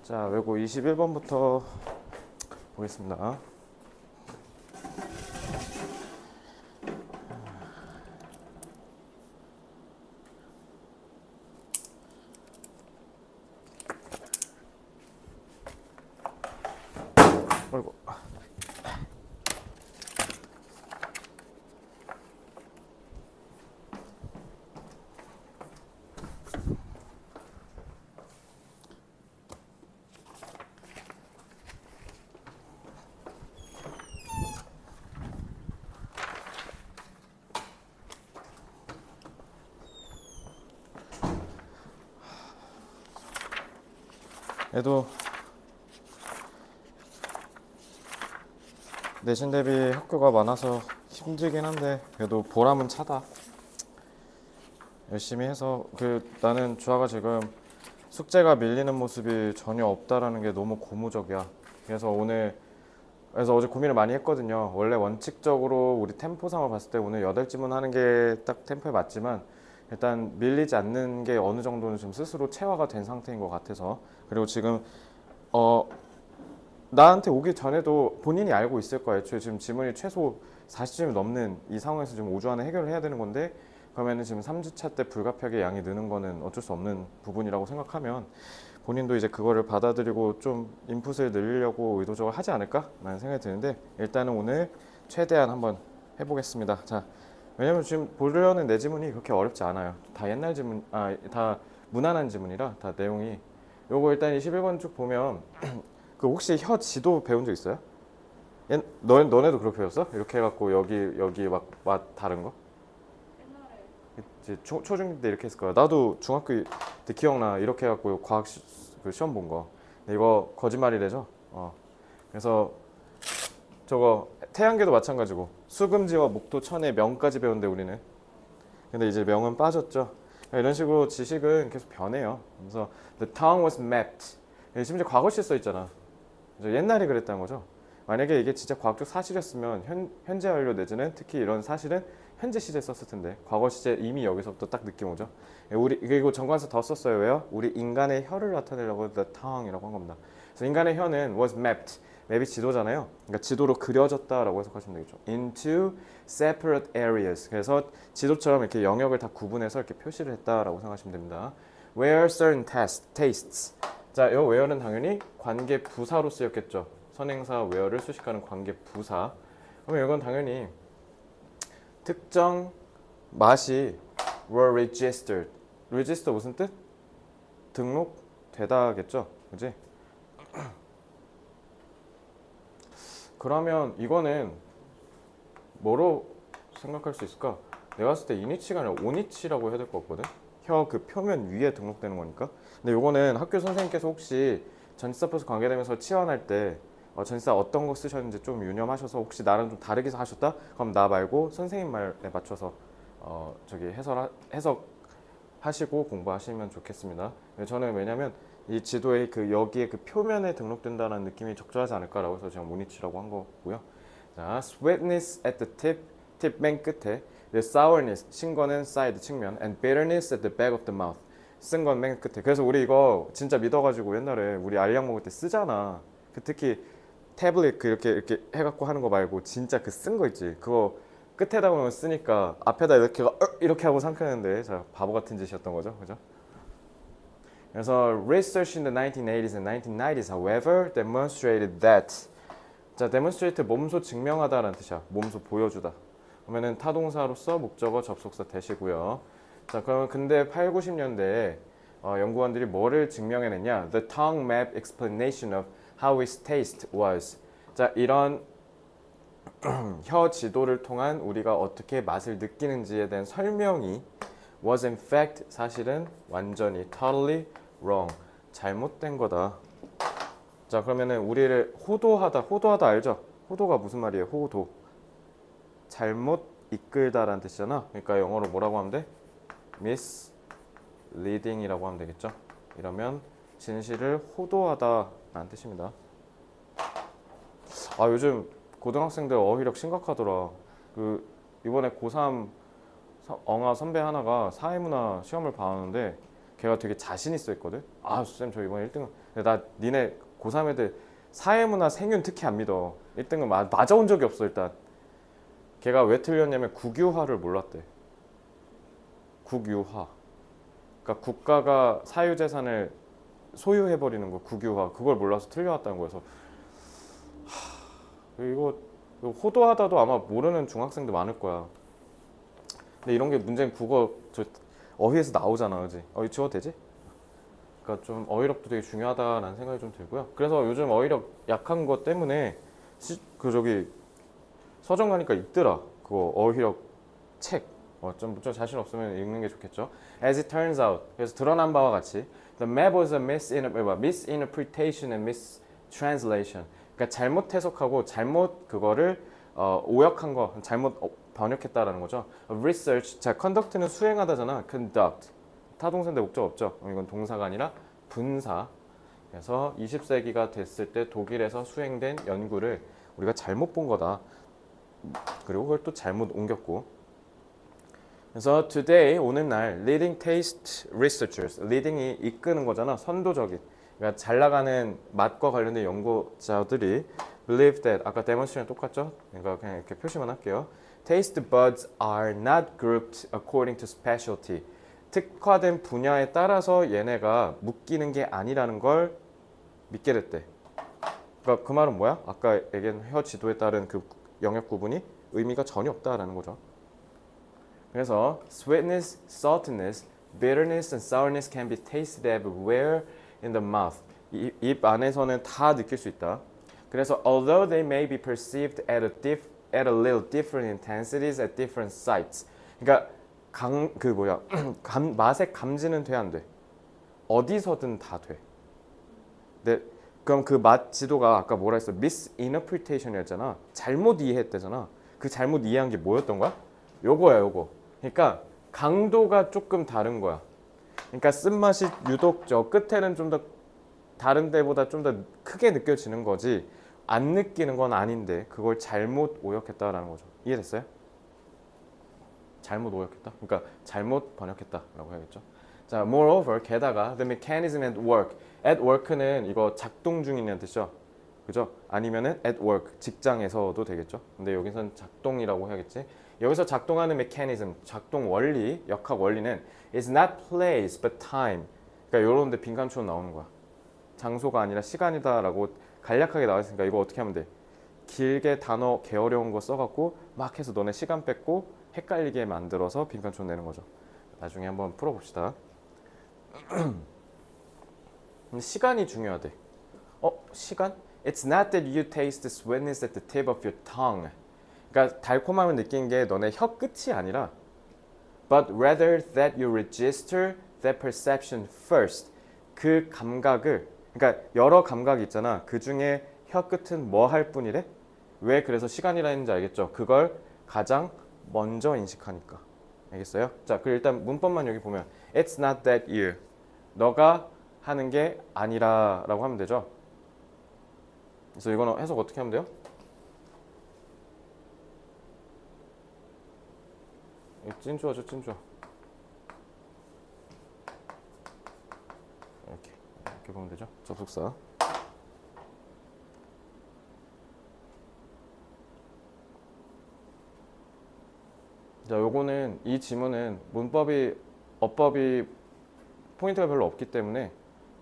자, 외고 21번부터 보겠습니다. 아이고. 얘도 내신 대비 학교가 많아서 힘들긴 한데 그래도 보람은 차다. 열심히 해서 나는 주아가 지금 숙제가 밀리는 모습이 전혀 없다라는 게 너무 고무적이야. 그래서 어제 고민을 많이 했거든요. 원래 원칙적으로 우리 템포상을 봤을 때 오늘 8지문 하는 게 딱 템포에 맞지만 일단 밀리지 않는 게 어느 정도는 좀 스스로 체화가 된 상태인 것 같아서. 그리고 지금 나한테 오기 전에도 본인이 알고 있을 거예요. 지금 지문이 최소 40점이 넘는 이 상황에서 지금 5주 안에 해결을 해야 되는 건데, 그러면은 지금 3주차 때 불가피하게 양이 느는 거는 어쩔 수 없는 부분이라고 생각하면 본인도 이제 그거를 받아들이고 좀 인풋을 늘리려고 의도적으로 하지 않을까라는 생각이 드는데, 일단은 오늘 최대한 한번 해보겠습니다. 자, 왜냐면 지금 보려는 내 지문이 그렇게 어렵지 않아요. 다 옛날 지문, 다 무난한 지문이라 다 내용이. 요거 일단 21번 쭉 보면 그 혹시 혀 지도 배운 적 있어요? 너네도 그렇게 배웠어? 이렇게 해갖고 여기 막 다른 거? 이제 초중딩 때 이렇게 했을 거야. 나도 중학교 때 기억나. 이렇게 해갖고 과학 시험 본 거. 근데 이거 거짓말이래죠. 그래서 저거 태양계도 마찬가지고 수금지와 목도, 천의 명까지 배웠는데 우리는. 근데 이제 명은 빠졌죠. 이런 식으로 지식은 계속 변해요. 그래서 the tongue was mapped. 심지어 과거시 써 있잖아. 옛날에 그랬다는 거죠. 만약에 이게 진짜 과학적 사실이었으면 현재 완료 내지는 특히 이런 사실은 현재 시제에 썼을 텐데, 과거 시제 이미 여기서부터 딱 느낌 오죠. 이거 정관사 더 썼어요. 왜요? 우리 인간의 혀를 나타내려고 the tongue이라고 한 겁니다. 그래서 인간의 혀는 was mapped. 맵이 지도잖아요. 그러니까 지도로 그려졌다라고 해석하시면 되겠죠. into separate areas. 그래서 지도처럼 이렇게 영역을 다 구분해서 이렇게 표시를 했다라고 생각하시면 됩니다. where certain tastes. 자, 이 where는 당연히 관계 부사로 쓰였겠죠. 선행사 where를 수식하는 관계 부사. 그러면 이건 당연히 특정 맛이 were registered. register 무슨 뜻? 등록되다겠죠. 그지? 그러면 이거는 뭐로 생각할 수 있을까? 내가 봤을 때 이니치가 아니라 오니치라고 해야 될 것 같거든? 혀 그 표면 위에 등록되는 거니까. 근데 요거는 학교 선생님께서 혹시 전치사 플러스 관계되면서 치환할 때 전치사 어떤 거 쓰셨는지 좀 유념하셔서 혹시 나랑 좀 다르게 하셨다? 그럼 나 말고 선생님 말에 맞춰서 해석하시고 공부하시면 좋겠습니다. 저는 왜냐면 이 지도에 여기에 그 표면에 등록된다는 느낌이 적절하지 않을까라고 해서 제가 모니치라고 한 거고요. 자, sweetness at the tip 맨 끝에, sourness 신 거는 side 측면, and bitterness at the back of the mouth 쓴 건 맨 끝에. 그래서 우리 이거 진짜 믿어가지고 옛날에 우리 알약 먹을 때 쓰잖아. 특히 태블릿 이렇게 해갖고 하는 거 말고 진짜 쓴 거 있지. 그거 끝에다 보면 쓰니까 앞에다 이렇게 하고 삼켰는데, 자, 바보 같은 짓이었던 거죠, 그죠? 그래서 research in the 1980s and 1990s, however, demonstrated that. 자, demonstrate 몸소 증명하다라는 뜻이야. 몸소 보여주다. 그러면은 타동사로서 목적어 접속사 대시고요. 자, 그러면 근데 8, 90년대에 연구원들이 뭐를 증명해냈냐? The tongue map explanation of how its taste was. 자, 이런 혀 지도를 통한 우리가 어떻게 맛을 느끼는지에 대한 설명이 was in fact 사실은 완전히 totally wrong 잘못된 거다. 자, 그러면은 우리를 호도하다 알죠? 호도가 무슨 말이에요? 호도 잘못 이끌다라는 뜻이잖아. 그러니까 영어로 뭐라고 하면 돼? misleading이라고 하면 되겠죠. 이러면 진실을 호도하다라는 뜻입니다. 요즘 고등학생들 어휘력 심각하더라. 이번에 고3 엉아 선배 하나가 사회문화 시험을 봐왔는데 걔가 되게 자신 있어 했거든. 아, 쌤 저 이번에 1등. 근데 나 니네 고3 애들 사회문화 생윤 특히 안 믿어. 1등은 맞아온 적이 없어 일단. 걔가 왜 틀렸냐면 국유화를 몰랐대. 국유화. 그러니까 국가가 사유재산을 소유해버리는 거 국유화. 그걸 몰라서 틀려왔다는 거여서 이거 호도하다도 아마 모르는 중학생도 많을 거야. 근데 이런 게 문제는 국어 저 어휘에서 나오잖아, 그지? 어휘 지워도 되지? 그러니까 좀 어휘력도 되게 중요하다라는 생각이 좀 들고요. 그래서 요즘 어휘력 약한 것 때문에 저기 서점 가니까 있더라. 그거 어휘력 책. 좀 자신 없으면 읽는 게 좋겠죠. As it turns out. 그래서 드러난 바와 같이 the map was a misinterpretation and mistranslation. 그러니까 잘못 해석하고 잘못 그거를 오역한 거, 잘못 번역했다라는 거죠. Research. 자, conduct는 수행하다잖아. conduct. 타동사인데 목적 없죠. 이건 동사가 아니라 분사. 그래서 20세기가 됐을 때 독일에서 수행된 연구를 우리가 잘못 본 거다. 그리고 그걸 또 잘못 옮겼고. 그래서 today 오늘날 leading taste researchers, leading이 이끄는 거잖아. 선도적인. 그러니까 잘 나가는 맛과 관련된 연구자들이 believe that 아까 데몬스트레이션 똑같죠? 그러니까 그냥 이렇게 표시만 할게요. Taste buds are not grouped according to specialty. 특화된 분야에 따라서 얘네가 묶이는 게 아니라는 걸 믿게 됐대. 그러니까 그 말은 뭐야? 아까 얘기한 혀 지도에 따른 그 영역 구분이 의미가 전혀 없다라는 거죠. 그래서 sweetness, saltiness, bitterness and sourness can be tasted everywhere in the mouth. 입 안에서는 다 느낄 수 있다. 그래서 although they may be perceived at a little different intensities at different sites. 그러니까 맛의 감지는 돼 안 돼? 어디서든 다 돼. 네, 그럼 그 맛 지도가 아까 뭐라 했어? misinterpretation이었잖아. 잘못 이해했대잖아. 그 잘못 이해한 게 뭐였던 거야? 요거야, 요거. 그러니까 강도가 조금 다른 거야. 그러니까 쓴맛이 유독 저 끝에는 좀 더 다른 데보다 좀 더 크게 느껴지는 거지 안 느끼는 건 아닌데 그걸 잘못 오역했다라는 거죠. 이해됐어요? 잘못 오역했다? 그러니까 잘못 번역했다라고 해야겠죠. 자, moreover, 게다가 the mechanism at work. at work는 이거 작동 중이라는 뜻이죠. 그죠? 아니면은 at work, 직장에서도 되겠죠. 근데 여기서는 작동이라고 해야겠지. 여기서 작동하는 mechanism, 작동 원리, 역학 원리는 is not place but time. 그러니까 이런 데 빈칸초로 나오는 거야. 장소가 아니라 시간이다라고 간략하게 나와 있으니까 이거 어떻게 하면 돼? 길게 단어 개 어려운 거 써갖고 막 해서 너네 시간 뺏고 헷갈리게 만들어서 빈칸초 내는 거죠. 나중에 한번 풀어봅시다. 시간이 중요하대. 시간? It's not that you taste the sweetness at the tip of your tongue. 그러니까 달콤함을 느끼는 게 너네 혀 끝이 아니라 but rather that you register that perception first. 그 감각을, 그러니까 여러 감각이 있잖아. 그 중에 혀 끝은 뭐 할 뿐이래? 왜 그래서 시간이라 했는지 알겠죠? 그걸 가장 먼저 인식하니까. 알겠어요? 자, 그럼 일단 문법만 여기 보면 It's not that you. 너가 하는 게 아니라 라고 하면 되죠. 그래서 이거는 해석 어떻게 하면 돼요? 찐주어죠, 찐주어. 이렇게 보면 되죠. 접속사. 자, 요거는 이 지문은 문법이 어법이 포인트가 별로 없기 때문에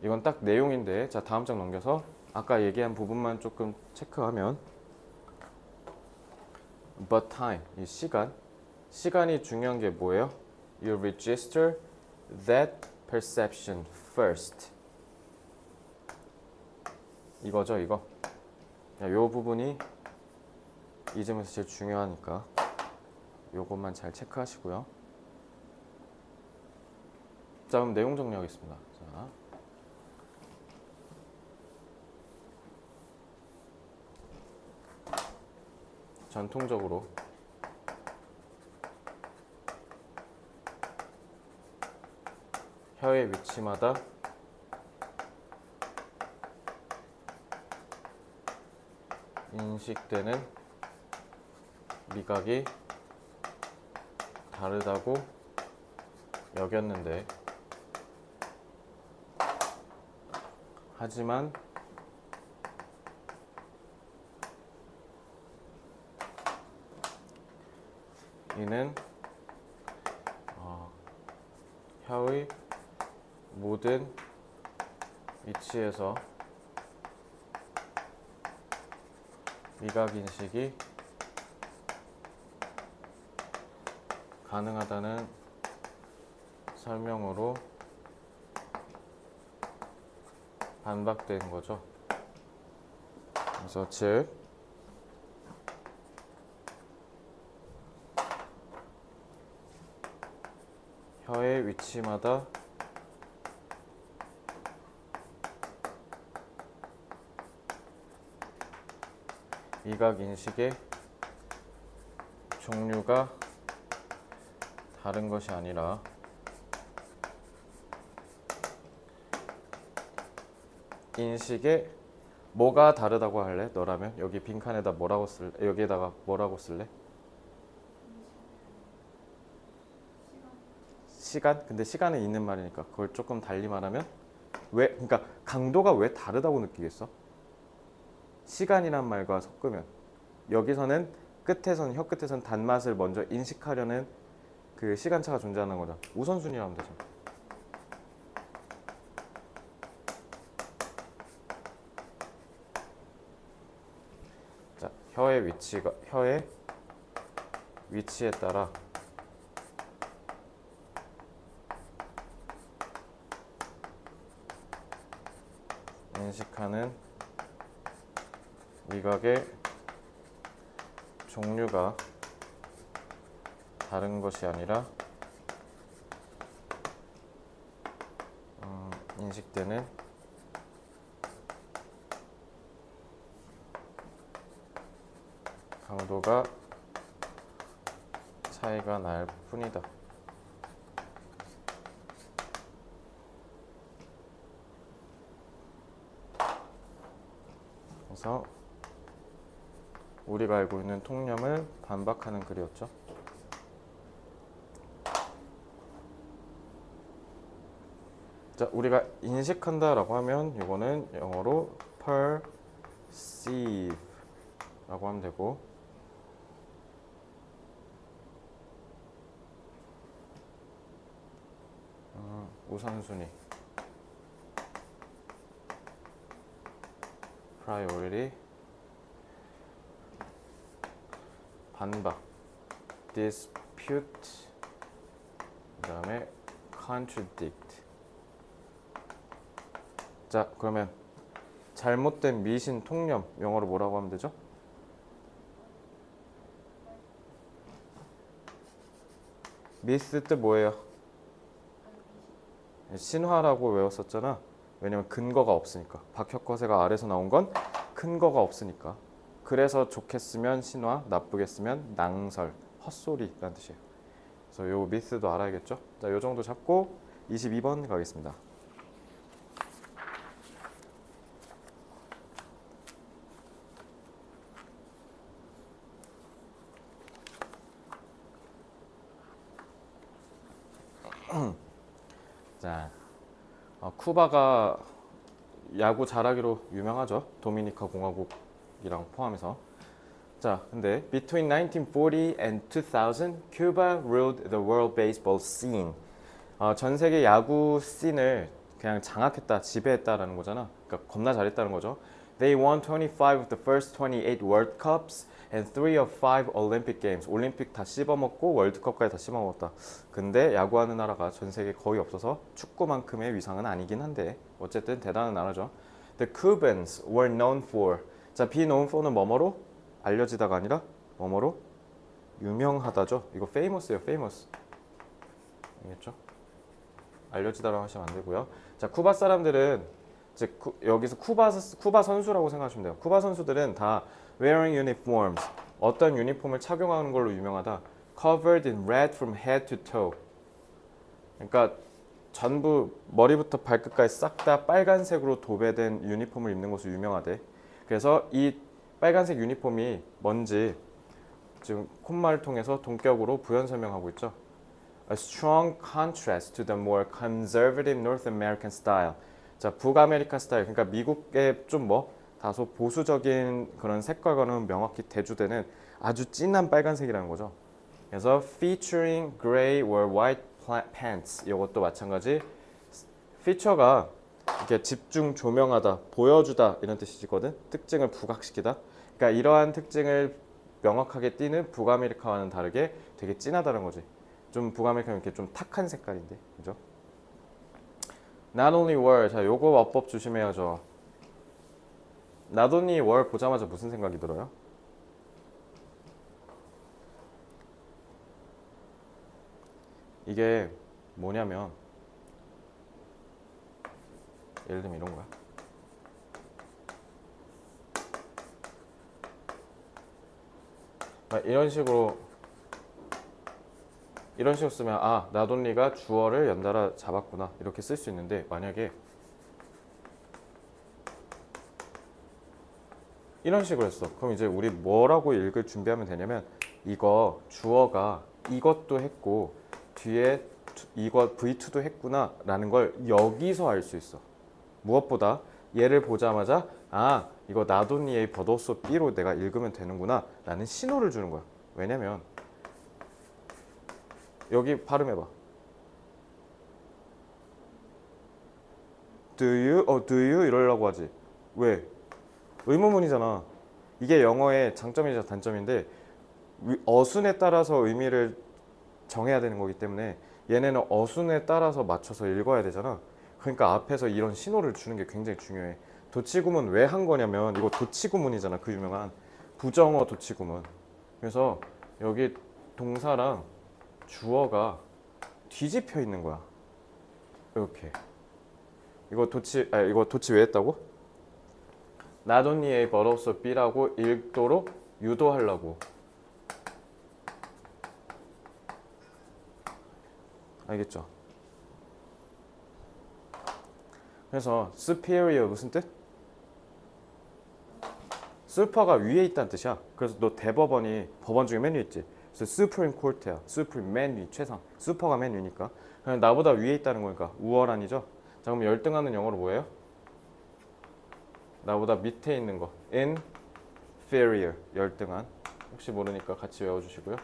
이건 딱 내용인데, 자, 다음 장 넘겨서 아까 얘기한 부분만 조금 체크하면 but time, 이 시간이 중요한 게 뭐예요? You register that perception first. 이거죠, 이거. 요 부분이 이 점에서 제일 중요하니까 요것만 잘 체크하시고요. 자, 그럼 내용 정리하겠습니다. 자, 전통적으로 혀의 위치마다 인식되는 미각이 다르다고 여겼는데 하지만 이는 혀의 모든 위치에서 미각 인식이 가능하다는 설명으로 반박된 거죠. 그래서 즉 혀의 위치마다 미각 인식의 종류가 다른 것이 아니라 인식의 뭐가 다르다고 할래? 너라면 여기 빈칸에다 뭐라고 쓸래? 여기에다가 뭐라고 쓸래? 시간? 근데 시간에 있는 말이니까 그걸 조금 달리 말하면 왜? 그러니까 강도가 왜 다르다고 느끼겠어? 시간이란 말과 섞으면 여기서는 끝에선 혀 끝에선 단맛을 먼저 인식하려는 그 시간차가 존재하는 거죠. 우선순위라면 되죠. 자, 혀의 위치에 따라 인식하는 미각의 종류가 다른 것이 아니라 인식되는 강도가 차이가 날 뿐이다. 그래서 우리가 알고 있는 통념을 반박하는 글이었죠. 자, 우리가 인식한다라고 하면 이거는 영어로 perceive라고 하면 되고, 우선순위 priority, 반박 dispute, 그 다음에 contradict. 자, 그러면 잘못된 미신 통념 영어로 뭐라고 하면 되죠? 미스 뜻 뭐예요? 신화라고 외웠었잖아. 왜냐면 근거가 없으니까. 박혁거세가 아래서 나온 건 근거가 없으니까. 그래서 좋겠으면 신화, 나쁘겠으면 낭설, 헛소리라는 뜻이에요. 그래서 요 미스도 알아야겠죠? 자, 요 정도 잡고 22번 가겠습니다. 자, 쿠바가 야구 잘하기로 유명하죠. 도미니카 공화국이랑 포함해서. 자, 근데 between 1940 and 2000, Cuba ruled the world baseball scene. 전 세계 야구 씬을 그냥 장악했다, 지배했다라는 거잖아. 그러니까 겁나 잘했다는 거죠. They won 25 of the first 28 World Cups and 3 of 5 Olympic Games. 올림픽 다 씹어먹고 월드컵까지 다 씹어먹었다. 근데 야구하는 나라가 전 세계에 거의 없어서 축구만큼의 위상은 아니긴 한데 어쨌든 대단한 나라죠. The Cubans were known for. 자, be known for는 뭐뭐로? 알려지다가 아니라 뭐뭐로? 유명하다죠. 이거 famous예요, famous. 알겠죠? 알려지다라고 하시면 안 되고요. 자, 쿠바 사람들은 즉 여기서 쿠바 선수라고 생각하시면 돼요. 쿠바 선수들은 다 wearing uniforms, 어떤 유니폼을 착용하는 걸로 유명하다. covered in red from head to toe. 그러니까 전부 머리부터 발끝까지 싹 다 빨간색으로 도배된 유니폼을 입는 것으로 유명하대. 그래서 이 빨간색 유니폼이 뭔지 지금 콧말을 통해서 동격으로 부연 설명하고 있죠. A strong contrast to the more conservative North American style. 자, 북아메리카 스타일, 그러니까 미국의 좀 뭐 다소 보수적인 그런 색깔과는 명확히 대조되는 아주 진한 빨간색이라는 거죠. 그래서 featuring gray or white pants 이것도 마찬가지. feature가 이렇게 집중 조명하다, 보여주다 이런 뜻이거든. 특징을 부각시키다. 그러니까 이러한 특징을 명확하게 띠는 북아메리카와는 다르게 되게 진하다는 거지. 좀 북아메리카는 이렇게 좀 탁한 색깔인데, 그죠? Not only were, 자 요거 어법 조심해야죠. Not only were 보자마자 무슨 생각이 들어요? 이게 뭐냐면 예를 들면 이런 거야. 이런 식으로 쓰면 아, not only가 주어를 연달아 잡았구나 이렇게 쓸 수 있는데, 만약에 이런 식으로 했어. 그럼 이제 우리 뭐라고 읽을 준비하면 되냐면, 이거 주어가 이것도 했고 뒤에 이거 V2도 했구나 라는 걸 여기서 알 수 있어. 무엇보다 얘를 보자마자 아, 이거 not only A but also B로 내가 읽으면 되는구나 라는 신호를 주는 거야. 왜냐면 여기 발음해봐. Do you 이러려고 하지. 왜? 의문문이잖아. 이게 영어의 장점이자 단점인데 어순에 따라서 의미를 정해야 되는 거기 때문에 얘네는 어순에 따라서 맞춰서 읽어야 되잖아. 그러니까 앞에서 이런 신호를 주는 게 굉장히 중요해. 도치구문 왜 한 거냐면 이거 도치구문이잖아. 그 유명한 부정어 도치구문. 그래서 여기 동사랑 주어가 뒤집혀 있는 거야. 이렇게. 이거 도치 왜 했다고? Not only A but also B라고 읽도록 유도하려고. 알겠죠? 그래서 superior 무슨 뜻? 슈퍼가 위에 있다는 뜻이야. 그래서 너 대법원이 법원 중에 맨 위에 있지. 그래서 supreme court야. supreme 맨 위, 최상. 슈퍼가 맨 위니까. 그냥 나보다 위에 있다는 거니까 우월한이죠. 자, 그럼 열등하는 영어로 뭐예요? 나보다 밑에 있는 거. inferior, 열등한. 혹시 모르니까 같이 외워주시고요.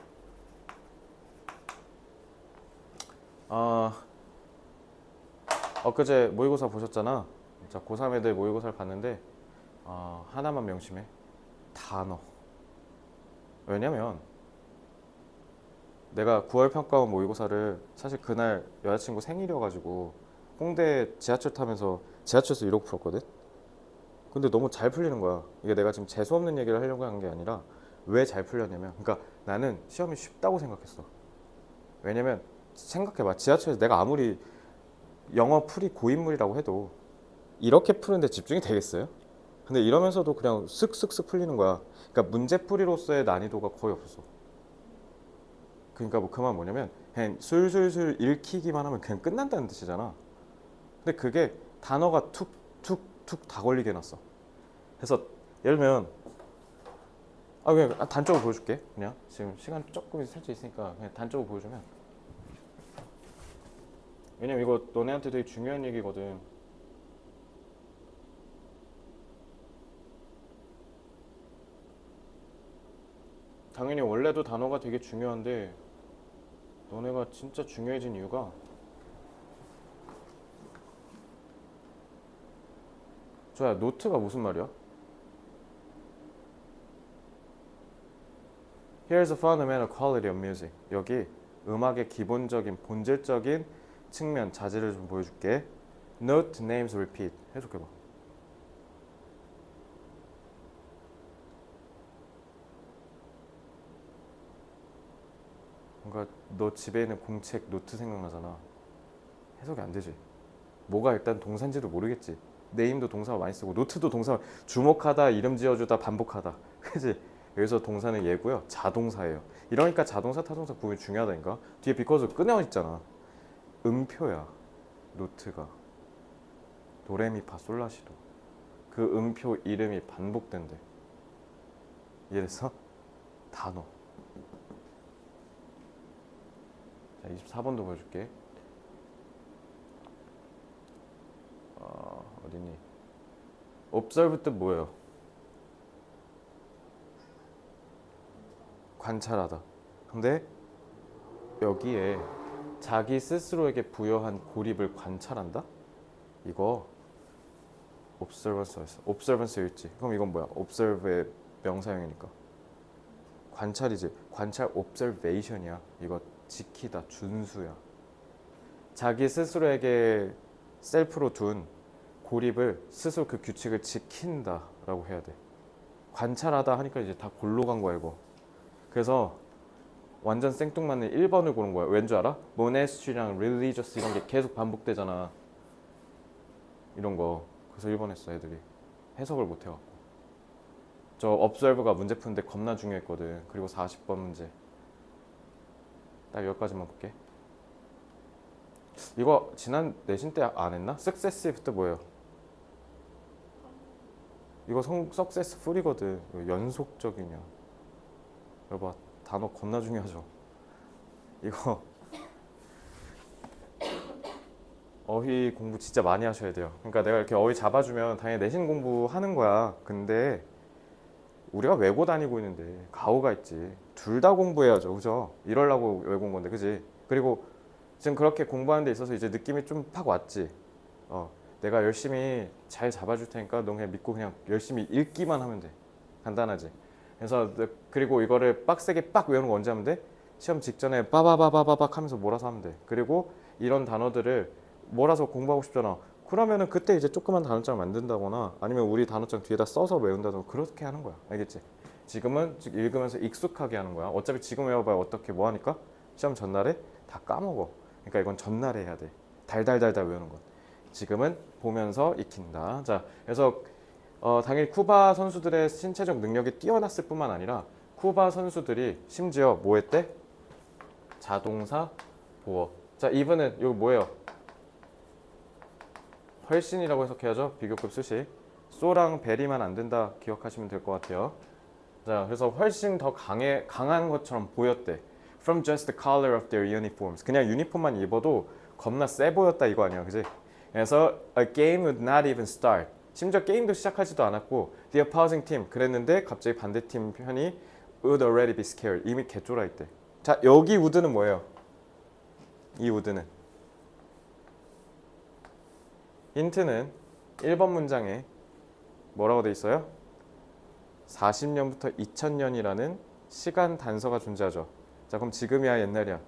엊그제 모의고사 보셨잖아. 자, 고3 애들 모의고사를 봤는데 하나만 명심해. 단어. 왜냐면 내가 9월 평가원 모의고사를 사실 그날 여자친구 생일이어가지고 홍대 지하철 타면서 지하철에서 이러고 풀었거든. 근데 너무 잘 풀리는 거야. 이게 내가 지금 재수없는 얘기를 하려고 한 게 아니라 왜 잘 풀렸냐면, 그러니까 나는 시험이 쉽다고 생각했어. 왜냐면 생각해봐. 지하철에서 내가 아무리 영어 풀이 고인물이라고 해도 이렇게 푸는데 집중이 되겠어요? 근데 이러면서도 그냥 슥슥슥 풀리는 거야. 그러니까 문제풀이로서의 난이도가 거의 없었어. 그러니까 뭐 그 말 뭐냐면 그냥 술술술 읽히기만 하면 그냥 끝난다는 뜻이잖아. 근데 그게 단어가 툭툭툭 다 걸리게 해놨어. 그래서 예를 들면 그냥 단적으로 보여줄게. 그냥 지금 시간 조금 살짝 있으니까 그냥 단적으로 보여주면, 왜냐면 이거 너네한테 되게 중요한 얘기거든. 당연히 원래도 단어가 되게 중요한데 너네가 진짜 중요해진 이유가 좋아. 노트가 무슨 말이야? Here's a fundamental quality of music. 여기 음악의 기본적인 본질적인 측면, 자질을 좀 보여줄게. Note, names, repeat. 해석해봐. 뭔가 너 집에 있는 공책, 노트 생각나잖아. 해석이 안 되지. 뭐가 일단 동사인지도 모르겠지. 네임도 동사 많이 쓰고 노트도 동사, 주목하다, 이름 지어주다, 반복하다. 그치? 여기서 동사는 얘고요. 자동사예요. 이러니까 자동사, 타동사 구분이 중요하다니까. 뒤에 because 끊어 있잖아. 음표야. 노트가. 도레미파 솔라시도. 그 음표 이름이 반복된대. 이해됐어? 단어. 자, 24번도 보여줄게. 어디니? observe 뜻 뭐예요? 관찰하다. 근데 여기에 자기 스스로에게 부여한 고립을 관찰한다? 이거 observance였지. 그럼 이건 뭐야? observe의 명사형이니까 관찰이지. 관찰 observation이야. 이거 지키다, 준수야. 자기 스스로에게 셀프로 둔 고립을 스스로 그 규칙을 지킨다라고 해야 돼. 관찰하다 하니까 이제 다 골로 간 거야 이거. 그래서 완전 생뚱맞는 1번을 고른 거야. 왠 줄 알아? monastery랑 religious 이런 게 계속 반복되잖아. 이런 거. 그래서 1번 했어 애들이. 해석을 못 해갖고. 저 observe가 문제 푸는데 겁나 중요했거든. 그리고 40번 문제. 딱 여기까지만 볼게. 이거 지난 내신 때 안 했나? successive 뜻 뭐예요? 이거 successful이거든. 이거 연속적이냐. 여봐 단어 겁나 중요하죠. 이거 어휘 공부 진짜 많이 하셔야 돼요. 그러니까 내가 이렇게 어휘 잡아주면 당연히 내신 공부하는 거야. 근데 우리가 외고 다니고 있는데 가오가 있지. 둘 다 공부해야죠. 그죠? 이러려고 외고 온 건데 그지? 그리고 지금 그렇게 공부하는 데 있어서 이제 느낌이 좀 팍 왔지. 내가 열심히 잘 잡아줄 테니까 너 그냥 믿고 그냥 열심히 읽기만 하면 돼. 간단하지. 그래서 그리고 이거를 빡세게 빡 외우는 거 언제 하면 돼? 시험 직전에 빠바바바바박 하면서 몰아서 하면 돼. 그리고 이런 단어들을 몰아서 공부하고 싶잖아. 그러면은 그때 이제 조그만 단어장 만든다거나 아니면 우리 단어장 뒤에다 써서 외운다거나 그렇게 하는 거야. 알겠지? 지금은 읽으면서 익숙하게 하는 거야. 어차피 지금 외워봐야 어떻게 뭐 하니까 시험 전날에 다 까먹어. 그러니까 이건 전날에 해야 돼. 달달달달 외우는 건. 지금은 보면서 익힌다. 자, 그래서 당연히 쿠바 선수들의 신체적 능력이 뛰어났을 뿐만 아니라 쿠바 선수들이 심지어 뭐 했대? 자동사 보어. 자, 이분은 여기 뭐예요? 훨씬이라고 해석해야죠. 비교급 수식. 쏘랑 베리만 안 된다 기억하시면 될 것 같아요. 자, 그래서 훨씬 더 강한 것처럼 보였대. From just the color of their uniforms. 그냥 유니폼만 입어도 겁나 세 보였다 이거 아니야, 그지? 그래서 a game would not even start. 심지어 게임도 시작하지도 않았고 the opposing team 그랬는데 갑자기 반대팀 편이 would already be scared. 이미 개쫄아 있대. 자, 여기 would는 뭐예요? 이 would는 힌트는 1번 문장에 뭐라고 돼 있어요? 40년부터 2000년이라는 시간 단서가 존재하죠. 자, 그럼 지금이야 옛날이야?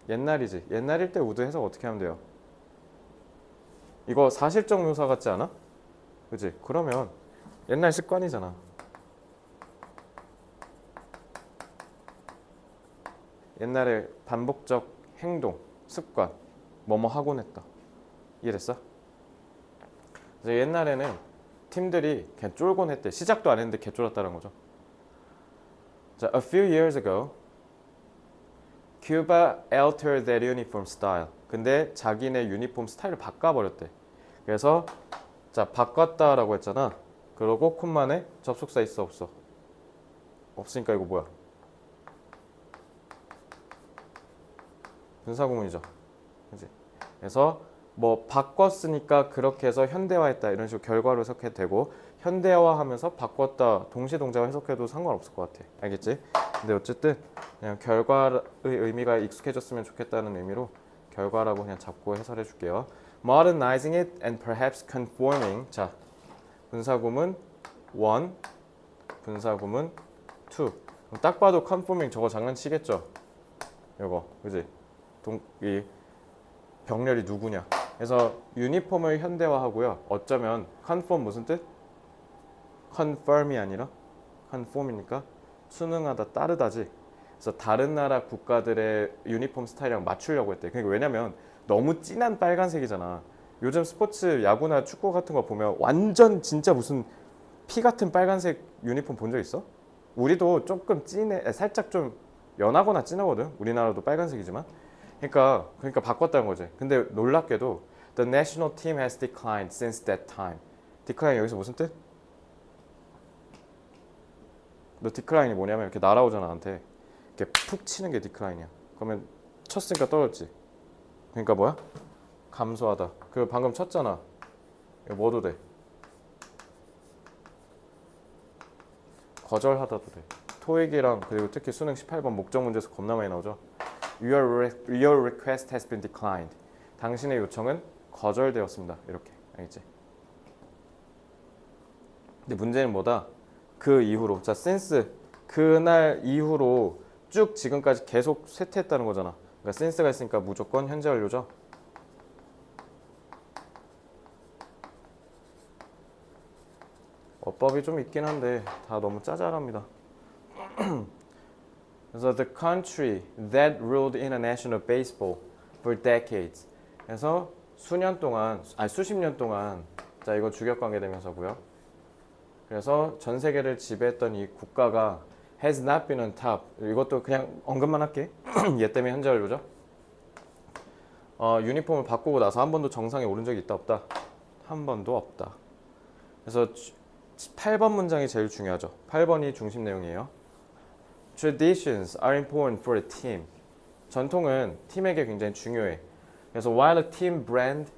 옛날이지. 옛날일 때 would 해석 어떻게 하면 돼요? 이거 사실적 묘사 같지 않아? 그치? 그러면 옛날 습관이잖아. 옛날에 반복적 행동, 습관, 뭐뭐 하곤 했다. 이해됐어? 그래서 옛날에는 팀들이 그냥 쫄곤 했대. 시작도 안 했는데 개쫄았다는 거죠. 자, a few years ago, Cuba altered their uniform style. 근데 자기네 유니폼 스타일을 바꿔버렸대. 그래서 자, 바꿨다라고 했잖아. 그러고 콤만에 접속사 있어 없어? 없으니까 이거 뭐야? 분사구문이죠. 그치? 그래서 뭐 바꿨으니까 그렇게 해서 현대화했다 이런 식으로 결과로 해석해도 되고 현대화하면서 바꿨다 동시동작을 해석해도 상관없을 것 같아. 알겠지? 근데 어쨌든 그냥 결과의 의미가 익숙해졌으면 좋겠다는 의미로 결과라고 그냥 잡고 해설해 줄게요. Modernizing it and perhaps conforming. 자, 분사구문 1, 분사구문 2. 딱 봐도 conforming 저거 장난치겠죠? 이거, 그지? 이 병렬이 누구냐? 그래서 유니폼을 현대화하고요. 어쩌면 conform 무슨 뜻? confirm이 아니라 conform이니까 순응하다, 따르다지. 그래서 다른 나라 국가들의 유니폼 스타일이랑 맞추려고 했대. 그러니까 왜냐면 너무 진한 빨간색이잖아. 요즘 스포츠 야구나 축구 같은 거 보면 완전 진짜 무슨 피 같은 빨간색 유니폼 본 적 있어? 우리도 조금 진해, 살짝 좀 연하거나 진하거든. 우리나라도 빨간색이지만. 그러니까 바꿨다는 거지. 근데 놀랍게도 the national team has declined since that time. decline 여기서 무슨 뜻? 너 decline이 뭐냐면 이렇게 날아오잖아 나한테. 이렇게 푹 치는 게 decline이야. 그러면 쳤으니까 떨어졌지. 그러니까 뭐야? 감소하다. 그 방금 쳤잖아. 이거 뭐도 돼? 거절하다도 돼. 토익이랑 그리고 특히 수능 18번 목적 문제에서 겁나 많이 나오죠. Your request has been declined. 당신의 요청은 거절되었습니다. 이렇게. 알겠지? 근데 문제는 뭐다? 그 이후로. 자, since 그날 이후로 쭉 지금까지 계속 쇠퇴했다는 거잖아. 그러니까 since가 있으니까 무조건 현재 완료죠. 어법이 좀 있긴 한데 다 너무 짜잘합니다. 그래서 the country that ruled international baseball for decades. 그래서 수십 년 동안 자 이거 주격관계 대명사고요. 그래서 전 세계를 지배했던 이 국가가 has not been on top. 이것도 그냥 언급만 할게. 얘 때문에 현재 완료죠. 유니폼을 바꾸고 나서 한 번도 정상에 오른 적이 있다 없다? 한 번도 없다. 그래서 8번 문장이 제일 중요하죠. 8번이 중심 내용이에요. Traditions are important for a team. 전통은 팀에게 굉장히 중요해. 그래서 while a team brand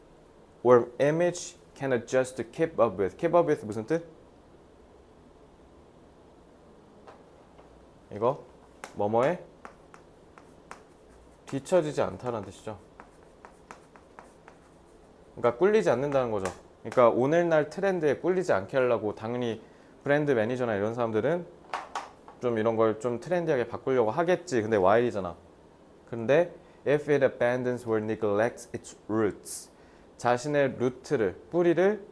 or image can adjust to keep up with. keep up with 무슨 뜻? 이거 뭐뭐에 뒤처지지 않다라는 뜻이죠. 그러니까 꿀리지 않는다는 거죠. 그러니까 오늘날 트렌드에 꿀리지 않게 하려고 당연히 브랜드 매니저나 이런 사람들은 좀 이런 걸 좀 트렌디하게 바꾸려고 하겠지. 근데 while이잖아. 근데 if it abandons or neglects its roots. 자신의 루트를, 뿌리를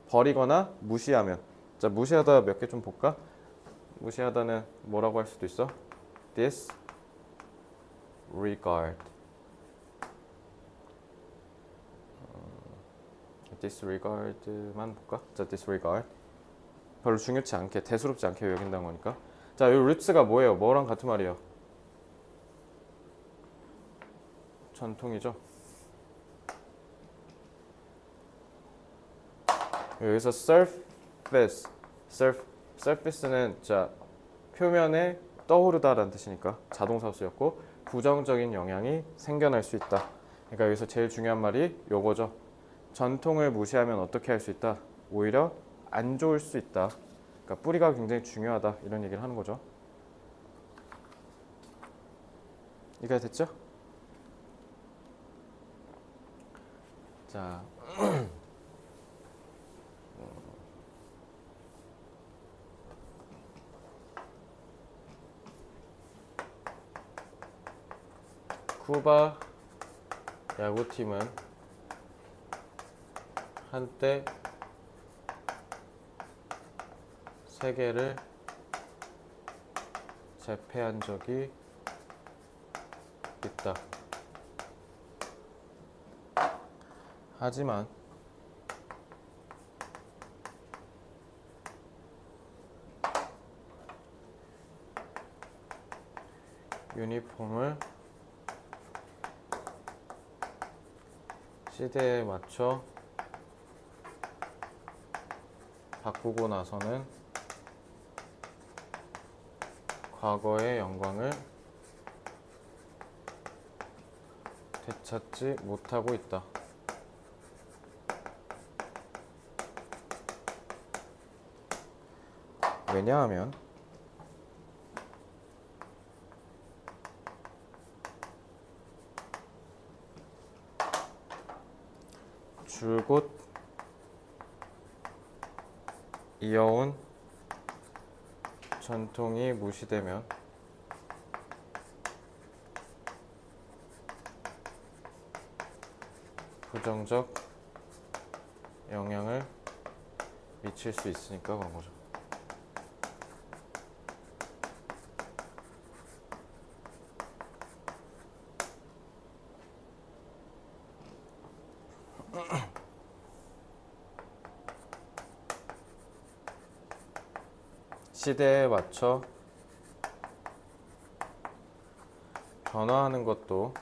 버리거나 무시하면. 자, 무시하다 몇 개 좀 볼까? 무시하다는 뭐라고 할 수도 있어? disregard. disregard만 볼까? 자, disregard. 별로 중요치 않게, 대수롭지 않게 여긴다는 거니까. 자, 이 roots가 뭐예요? 뭐랑 같은 말이에요? 전통이죠. 여기서 surface는 자 표면에 떠오르다라는 뜻이니까 자동사수였고 부정적인 영향이 생겨날 수 있다. 그러니까 여기서 제일 중요한 말이 요거죠. 전통을 무시하면 어떻게 할 수 있다? 오히려 안 좋을 수 있다. 그러니까 뿌리가 굉장히 중요하다. 이런 얘기를 하는 거죠. 이해가 됐죠? 자, 쿠바 야구팀은 한때 세계를 제패한 적이 있다. 하지만 유니폼을 시대에 맞춰 바꾸고 나서는 과거의 영광을 되찾지 못하고 있다. 왜냐하면 줄곧 이어온 전통이 무시되면 부정적 영향을 미칠 수 있으니까 그런 거죠. 시대에 맞춰 변화하는 것도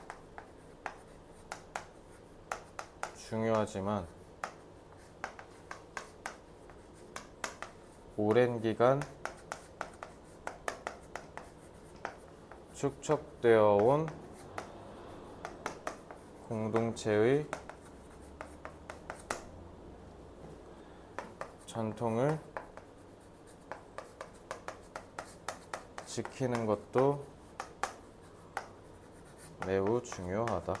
중요하지만 오랜 기간 축적되어 온 공동체의 전통을 지키는 것도 매우 중요하다.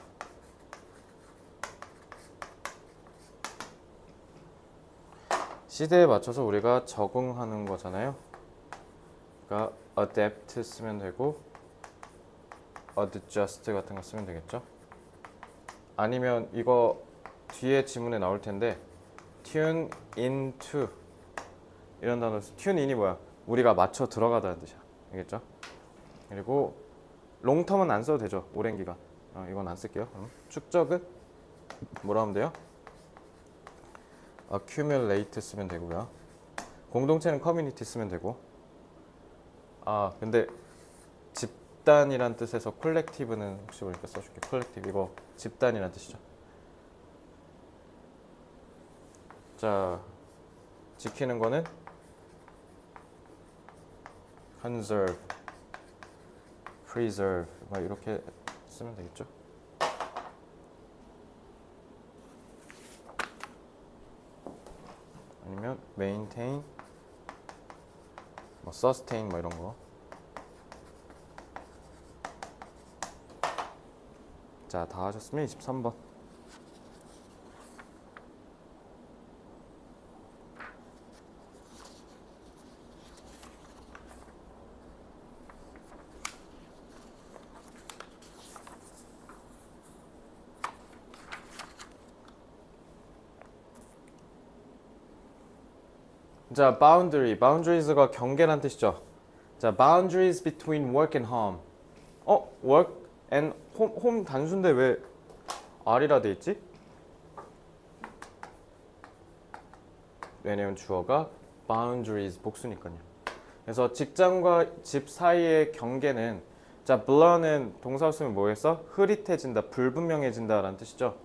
시대에 맞춰서 우리가 적응하는 거잖아요. 그러니까 adapt 쓰면 되고 adjust 같은 거 쓰면 되겠죠. 아니면 이거 뒤에 지문에 나올 텐데 tune into 이런 단어. tune in이 뭐야? 우리가 맞춰 들어가다는 뜻이야. 알겠죠? 그리고 롱텀은 안 써도 되죠. 오랜 기간. 이건 안 쓸게요. 축적은 뭐라 하면 돼요? accumulate 쓰면 되고요. 공동체는 community 쓰면 되고. 근데 집단이란 뜻에서 콜렉티브는 혹시 모르니까 써줄게. 콜렉티브 이거 집단이란 뜻이죠. 자, 지키는 거는 conserve, preserve 막 이렇게 쓰면 되겠죠. 아니면 maintain, 뭐 sustain 뭐 이런 거. 자, 다 하셨으면 23번. 자, boundaries가 경계란 뜻이죠. 자, boundaries between work and home. work and home 단수인데 왜 R이라 돼 있지? 왜냐면 주어가 boundaries 복수니까요. 그래서 직장과 집 사이의 경계는, 자, blur는 동사 쓰면 뭐겠어? 흐릿해진다, 불분명해진다 라는 뜻이죠.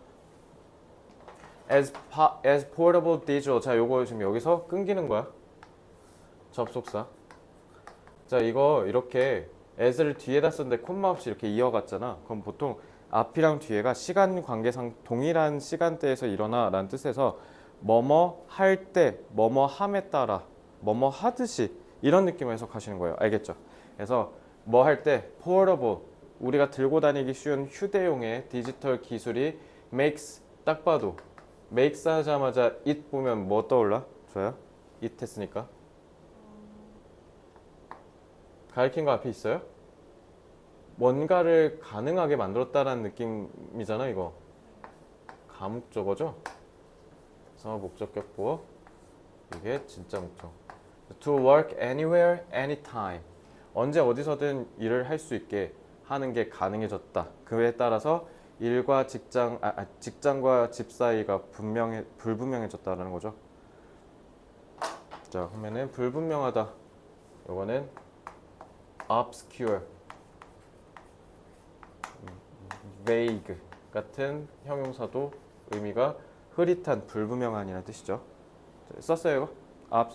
as portable digital. 자, 요거 지금 여기서 끊기는 거야. 접속사. 자, 이거 이렇게 as를 뒤에다 썼는데 콤마 없이 이렇게 이어갔잖아. 그럼 보통 앞이랑 뒤에가 시간 관계상 동일한 시간대에서 일어나 라는 뜻에서 뭐뭐 할 때, 뭐뭐 함에 따라, 뭐뭐 하듯이 이런 느낌으로 해석하시는 거예요. 알겠죠? 그래서 뭐 할 때 portable, 우리가 들고 다니기 쉬운 휴대용의 디지털 기술이 makes, 딱 봐도 makes 하자마자 it 보면 뭐 떠올라? 저요? it 했으니까. 가리킨 거 앞에 있어요? 뭔가를 가능하게 만들었다라는 느낌이잖아, 이거. 가목적어죠? 그래서 목적격 보어, 이게 진짜 목적. To work anywhere, anytime. 언제 어디서든 일을 할 수 있게 하는 게 가능해졌다. 그에 따라서 일과 직장과 집 사이가 불분명해졌다라는 거죠. 자, 그러면은 불분명하다. 요거는 obscure, vague 같은 형용사도 의미가 흐릿한, 불분명한이라는 뜻이죠. 썼어요, 이거?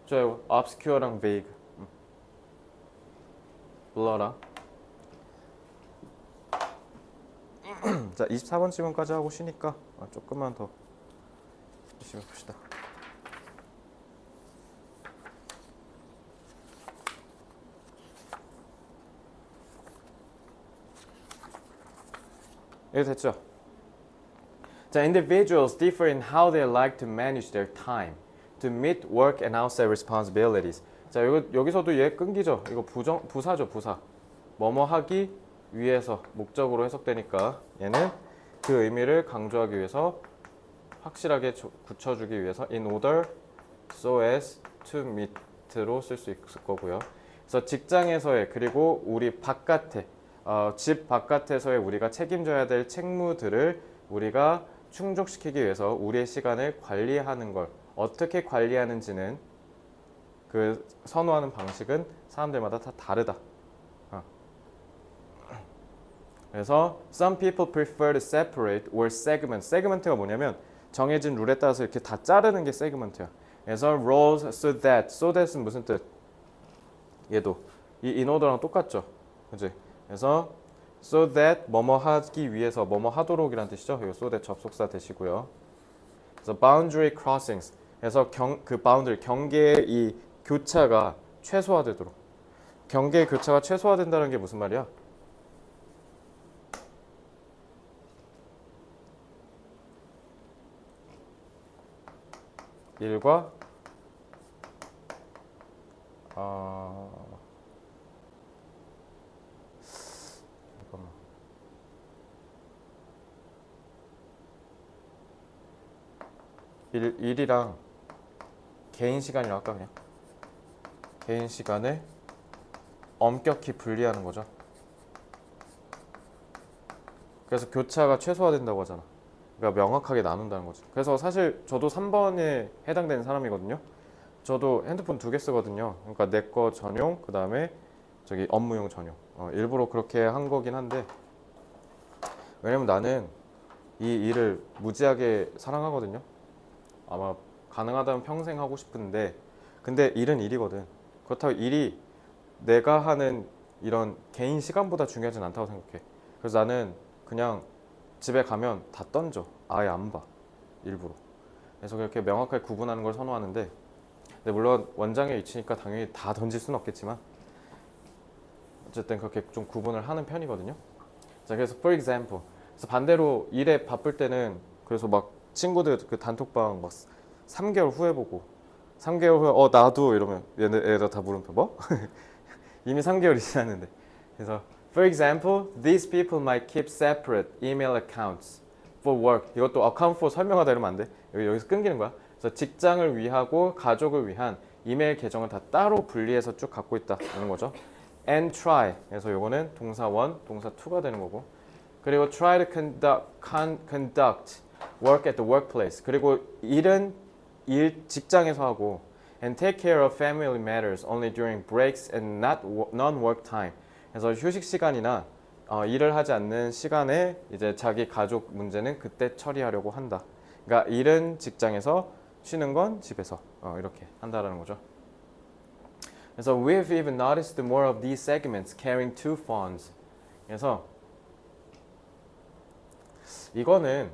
이거 obscure랑 vague. blur랑. 자, 24번 질문까지 하고 쉬니까 조금만 더 열심히 봅시다. 이거 됐죠? 자, individuals differ in how they like to manage their time to meet work and outside responsibilities. 자, 여기서도 얘 끊기죠? 이거 부사죠, 부사. 뭐뭐 하기 위해서 목적으로 해석되니까 얘는 그 의미를 강조하기 위해서, 확실하게 굳혀주기 위해서 in order so as to meet로 쓸 수 있을 거고요. 그래서 직장에서의, 그리고 우리 바깥에, 집 바깥에서의 우리가 책임져야 될 책무들을 우리가 충족시키기 위해서 우리의 시간을 관리하는 걸 어떻게 관리하는지는, 그 선호하는 방식은 사람들마다 다 다르다. 그래서 some people prefer to separate or segment. segment가 뭐냐면 정해진 룰에 따라서 이렇게 다 자르는 게 segment야. 그래서 roles so that은 무슨 뜻? 얘도 이 in order랑 똑같죠, 그지? 그래서 so that 뭐뭐 하기 위해서 뭐뭐 하도록이란 뜻이죠. 이거 so that 접속사 되시고요. 그래서 boundary crossings. 그래서 그 boundary 경계의 이 교차가 최소화되도록. 경계의 교차가 최소화된다는 게 무슨 말이야? 일과 잠깐만. 일이랑 개인 시간이라고 할까 그냥. 개인 시간을 엄격히 분리하는 거죠. 그래서 교차가 최소화된다고 하잖아. 그러니까 명확하게 나눈다는 거지. 그래서 사실 저도 3번에 해당되는 사람이거든요. 저도 핸드폰 2개 쓰거든요. 그러니까 내 거 전용, 그 다음에 저기 업무용 전용. 일부러 그렇게 한 거긴 한데, 왜냐면 나는 이 일을 무지하게 사랑하거든요. 아마 가능하다면 평생 하고 싶은데, 근데 일은 일이거든. 그렇다고 일이 내가 하는 이런 개인 시간보다 중요하진 않다고 생각해. 그래서 나는 그냥 집에 가면 다 던져. 아예 안 봐. 일부러. 그래서 그렇게 명확하게 구분하는 걸 선호하는데, 근데 물론 원장의 위치니까 당연히 다 던질 수는 없겠지만 어쨌든 그렇게 좀 구분을 하는 편이거든요. 자, 그래서 for example. 그래서 반대로 일에 바쁠 때는 그래서 막 친구들 그 단톡방 막 3개월 후에 보고 3개월 후에 나도 이러면 얘들 다 물음표 뭐? 이미 3개월이 지났는데. 그래서 for example, these people might keep separate email accounts for work. 이것도 account for 설명하다 이러면 안 돼. 여기서 끊기는 거야. 그래서 직장을 위하고 가족을 위한 이메일 계정을 다 따로 분리해서 쭉 갖고 있다 이런 거죠. And try. 그래서 요거는 동사 1, 동사 2가 되는 거고. 그리고 try to conduct work at the workplace. 그리고 일은 직장에서 하고 and take care of family matters only during breaks and not non-work time. 그래서 휴식 시간이나 일을 하지 않는 시간에 이제 자기 가족 문제는 그때 처리하려고 한다. 그러니까 일은 직장에서, 쉬는 건 집에서 이렇게 한다라는 거죠. 그래서 we've even noticed more of these segments carrying two phones. 그래서 이거는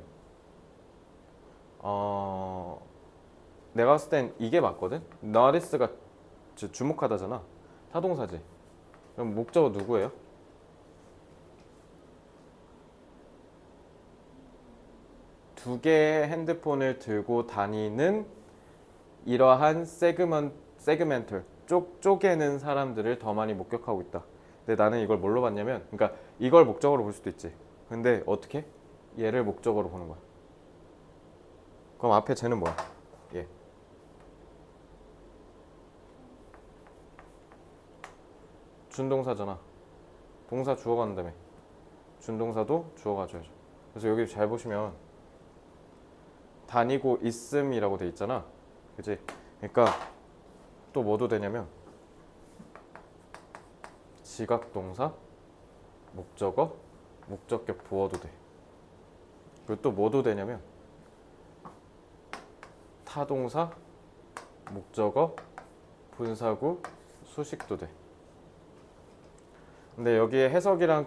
내가 봤을 땐 이게 맞거든. notice가 주목하다잖아. 타동사지. 그럼 목적어 누구예요? 두 개의 핸드폰을 들고 다니는 이러한 세그멘털 쪼개는 사람들을 더 많이 목격하고 있다. 근데 나는 이걸 뭘로 봤냐면, 그러니까 이걸 목적어로 볼 수도 있지. 근데 어떻게? 얘를 목적어로 보는 거야. 그럼 앞에 쟤는 뭐야? 얘. 준동사잖아. 동사 주어 간다며. 준동사도 주어 가져야죠. 그래서 여기 잘 보시면 다니고 있음이라고 돼 있잖아. 그치? 그러니까 또 뭐도 되냐면 지각동사, 목적어, 목적격 보어도 돼. 그리고 또 뭐도 되냐면 타동사, 목적어, 분사구, 수식도 돼. 근데 여기에 해석이랑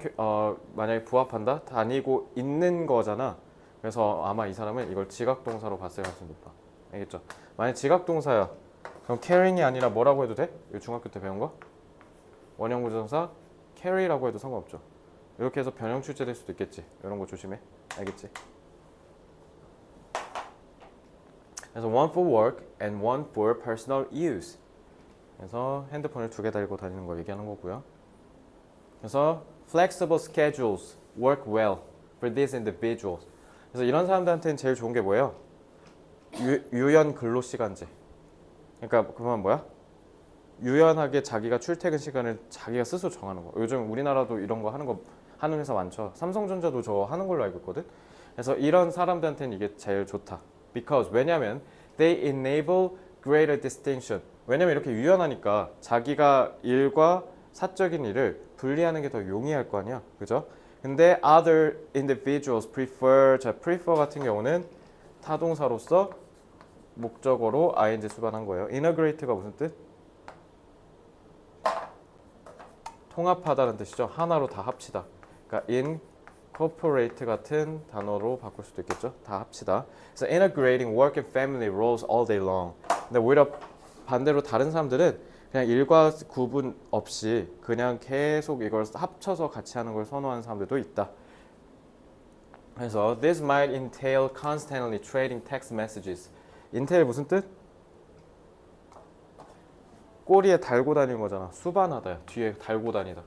만약에 부합한다? 다니고 있는 거잖아. 그래서 아마 이 사람은 이걸 지각동사로 봤을 가능성이 높아. 알겠죠? 만약 지각동사야. 그럼 carrying이 아니라 뭐라고 해도 돼? 이거 중학교 때 배운 거? 원형 부정사 carry라고 해도 상관없죠. 이렇게 해서 변형 출제될 수도 있겠지. 이런 거 조심해. 알겠지? 그래서 one for work and one for personal use. 그래서 핸드폰을 2개 달고 다니는 거 얘기하는 거고요. 그래서 flexible schedules work well for these individuals. 그래서 이런 사람들한테는 제일 좋은 게 뭐예요? 유연 근로 시간제. 그러니까 그러면 뭐야? 유연하게 자기가 출퇴근 시간을 자기가 스스로 정하는 거. 요즘 우리나라도 이런 거 하는 회사 많죠. 삼성전자도 저거 하는 걸로 알고 있거든. 그래서 이런 사람들한테는 이게 제일 좋다. Because 왜냐면 they enable greater distinction. 왜냐면 이렇게 유연하니까 자기가 일과 사적인 일을 분리하는 게 더 용이할 거 아니야. 그죠? 근데 other individuals prefer, 자 prefer 같은 경우는 타동사로서 목적어로 ing 수반한 거예요. integrate가 무슨 뜻? 통합하다는 뜻이죠. 하나로 다 합치다. 그러니까 incorporate 같은 단어로 바꿀 수도 있겠죠. 다 합치다. 그래서 integrating work and family roles all day long. 근데 오히려 반대로 다른 사람들은 그냥 일과 구분 없이 그냥 계속 이걸 합쳐서 같이 하는 걸 선호하는 사람들도 있다. 그래서 this might entail constantly trading text messages. entail 무슨 뜻? 꼬리에 달고 다니는 거잖아. 수반하다야. 뒤에 달고 다니다.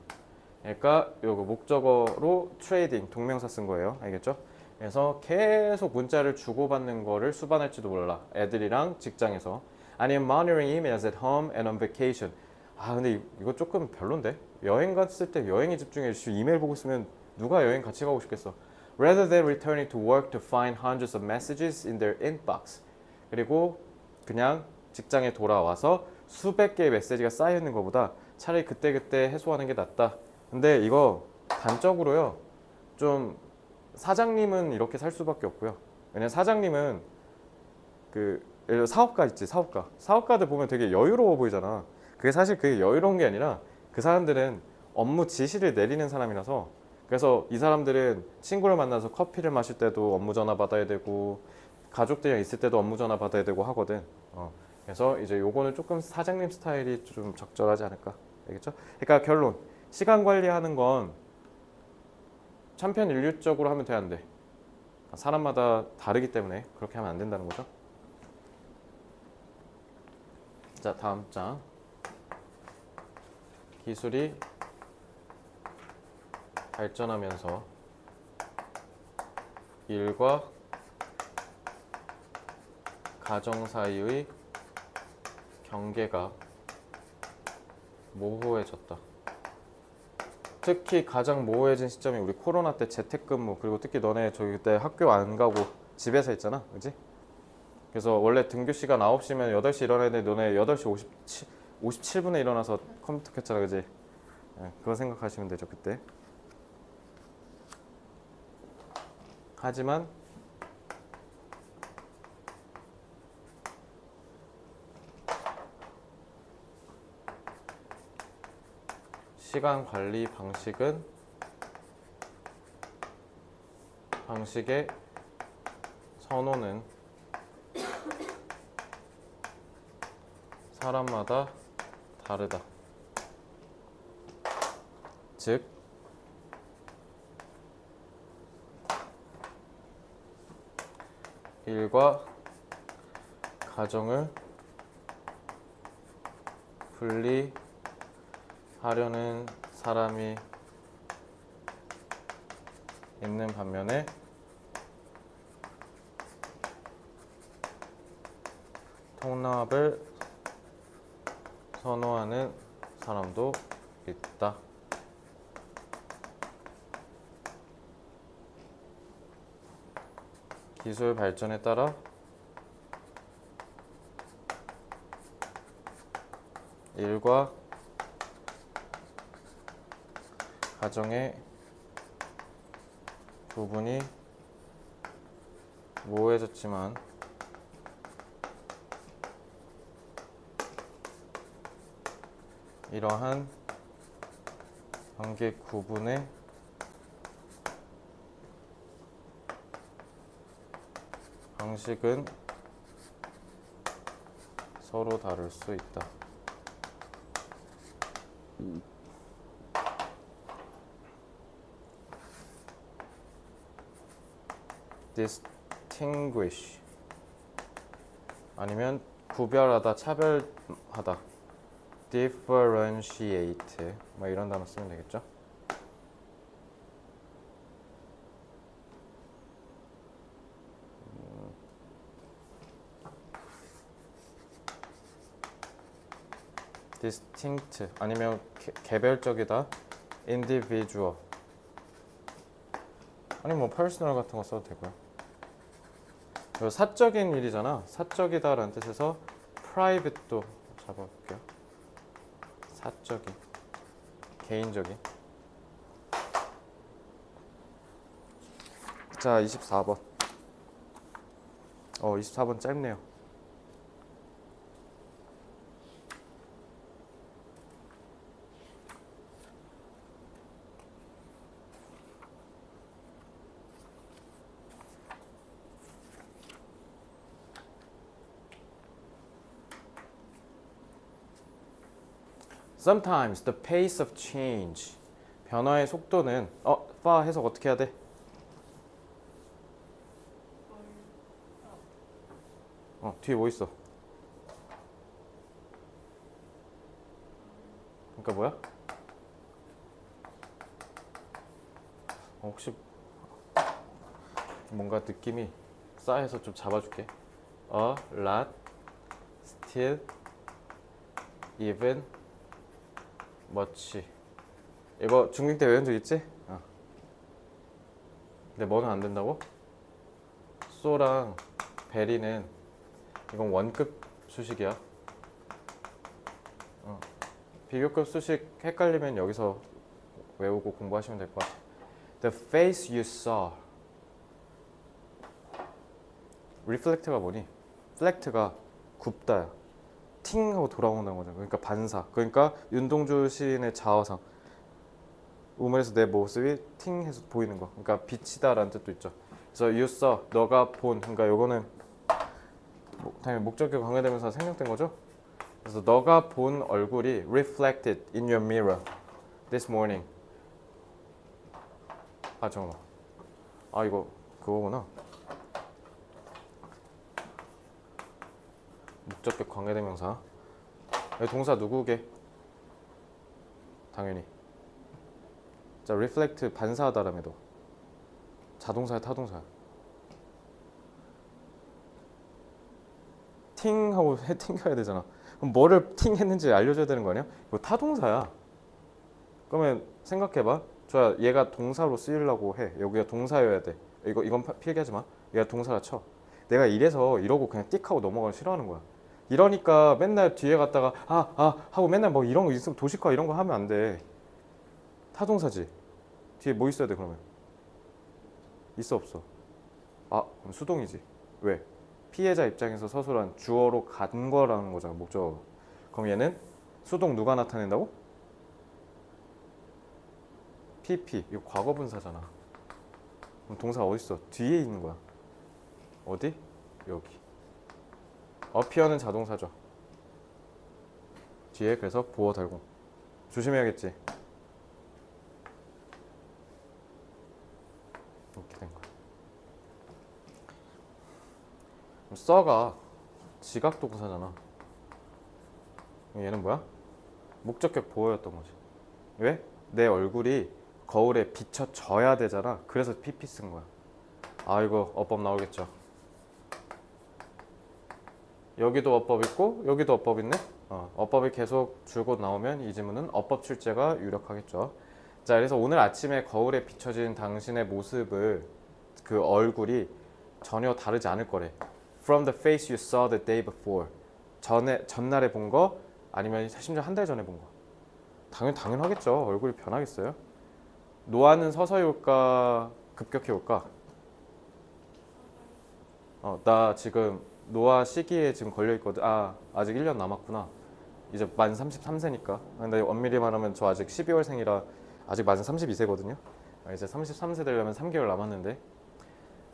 그러니까 요거 목적어로 trading 동명사 쓴 거예요. 알겠죠? 그래서 계속 문자를 주고받는 거를 수반할지도 몰라. 애들이랑 직장에서. 아니면 monitoring emails at home and on vacation. 아 근데 이거 조금 별론데? 여행 갔을 때 여행에 집중해. 이메일 보고 있으면 누가 여행 같이 가고 싶겠어. Rather than returning to work to find hundreds of messages in their inbox. 그리고 그냥 직장에 돌아와서 수백 개의 메시지가 쌓여 있는 것보다 차라리 그때그때 해소하는 게 낫다. 근데 이거 단적으로요. 좀 사장님은 이렇게 살 수밖에 없고요. 왜냐면 사장님은 그 예를 들어 사업가 있지, 사업가. 사업가들 보면 되게 여유로워 보이잖아. 그게 사실 그게 여유로운 게 아니라 그 사람들은 업무 지시를 내리는 사람이라서 그래서 이 사람들은 친구를 만나서 커피를 마실 때도 업무 전화 받아야 되고 가족들이랑 있을 때도 업무 전화 받아야 되고 하거든. 그래서 이제 요거는 조금 사장님 스타일이 좀 적절하지 않을까. 알겠죠? 그러니까 결론. 시간 관리하는 건 천편일률적으로 하면 돼, 안 돼? 사람마다 다르기 때문에 그렇게 하면 안 된다는 거죠. 자, 다음 장. 기술이 발전하면서 일과 가정 사이의 경계가 모호해졌다. 특히 가장 모호해진 시점이 우리 코로나 때 재택근무, 그리고 특히 너네 저기 그때 학교 안 가고 집에서 했잖아, 그지? 그래서 원래 등교 시간 9시면 8시 일어나야 되는데 너네 8시 57분에 일어나서 컴퓨터 켰잖아, 그지? 네, 그거 생각하시면 되죠, 그때. 하지만 시간 관리 방식의 선호는 사람마다 다르다. 즉 일과 가정을 분리하려는 사람이 있는 반면에 통합을 선호하는 사람도 있다. 기술 발전에 따라 일과 가정의 부분이 모호해졌지만 이러한 관계 구분의 방식은 서로 다를 수 있다. distinguish 아니면 구별하다, 차별하다, differentiate 뭐 이런 단어 쓰면 되겠죠. distinct 아니면 개별적이다, individual 아니 뭐 personal 같은 거 써도 되고요. 그리고 사적인 일이잖아. 사적이다라는 뜻에서 private도 잡아볼게요. 사적인, 개인적인. 자, 24번. 24번 짧네요. Sometimes the pace of change. 변화의 속도는 파 해석 어떻게 해야 돼? 뒤에 뭐 있어? 그러니까 뭐야? 혹시 뭔가 느낌이 싸해서 좀 잡아줄게. A lot, still, even, much. 이거 중딩 때 외운 적 있지? 근데 뭐는 안 된다고? so랑 very는 이건 원급 수식이야. 비교급 수식 헷갈리면 여기서 외우고 공부하시면 될 것 같아. The face you saw. reflect가 뭐니? reflect가 굽다야. 팅 하고 돌아온다는 거잖아. 그러니까 반사. 그러니까 윤동주 시인의 자화상. 우물에서 내 모습이 팅 해서 보이는 거. 그러니까 비치다라는 뜻도 있죠. 그래서 you saw, 너가 본. 그러니까 요거는 당연히 목적격 관계되면서 생략된 거죠. 그래서 너가 본 얼굴이 reflected in your mirror this morning. 잠깐만. 이거 그거구나. 목적격 관계대명사. 여기 동사 누구게? 당연히. 자, reflect 반사하다라며도 자동사야 타동사야? 팅 하고 팅겨야 되잖아. 그럼 뭐를 팅 했는지 알려줘야 되는 거 아니야? 이거 타동사야. 그러면 생각해봐. 좋아, 얘가 동사로 쓰이려고 해. 여기가 동사여야 돼. 이건 필기하지 마. 얘가 동사라 쳐. 내가 이래서 이러고 그냥 띡 하고 넘어가기 싫어하는 거야. 이러니까 맨날 뒤에 갔다가 하고 맨날 뭐 이런 거 있으면 도식화 이런 거 하면 안 돼. 타동사지. 뒤에 뭐 있어야 돼 그러면? 있어 없어? 그럼 수동이지. 왜? 피해자 입장에서 서술한 주어로 간 거라는 거잖아, 목적어로. 그럼 얘는 수동 누가 나타낸다고? PP. 이거 과거 분사잖아. 그럼 동사 어디 있어? 뒤에 있는 거야. 어디? 여기. appear는 자동사죠. 뒤에 그래서 보어 달고. 조심해야겠지. 이렇게 된 거야. 그럼 써가 지각동사잖아. 얘는 뭐야? 목적격 보어였던 거지. 왜? 내 얼굴이 거울에 비춰져야 되잖아. 그래서 PP 쓴 거야. 이거 어법 나오겠죠. 여기도 어법 있고 여기도 어법 있네. 어법이 계속 줄곧 나오면 이 지문은 어법 출제가 유력하겠죠. 자, 그래서 오늘 아침에 거울에 비춰진 당신의 모습을 그 얼굴이 전혀 다르지 않을 거래. From the face you saw the day before. 전날에 본 거 아니면 심지어 한 달 전에 본 거. 당연하겠죠. 얼굴이 변하겠어요. 노화는 서서히 올까 급격히 올까? 나 지금 노화 시기에 지금 걸려 있거든. 아직 1년 남았구나. 이제 만 33세니까. 근데 엄밀히 말하면 저 아직 12월생이라 아직 만은 32세거든요. 이제 33세 되려면 3개월 남았는데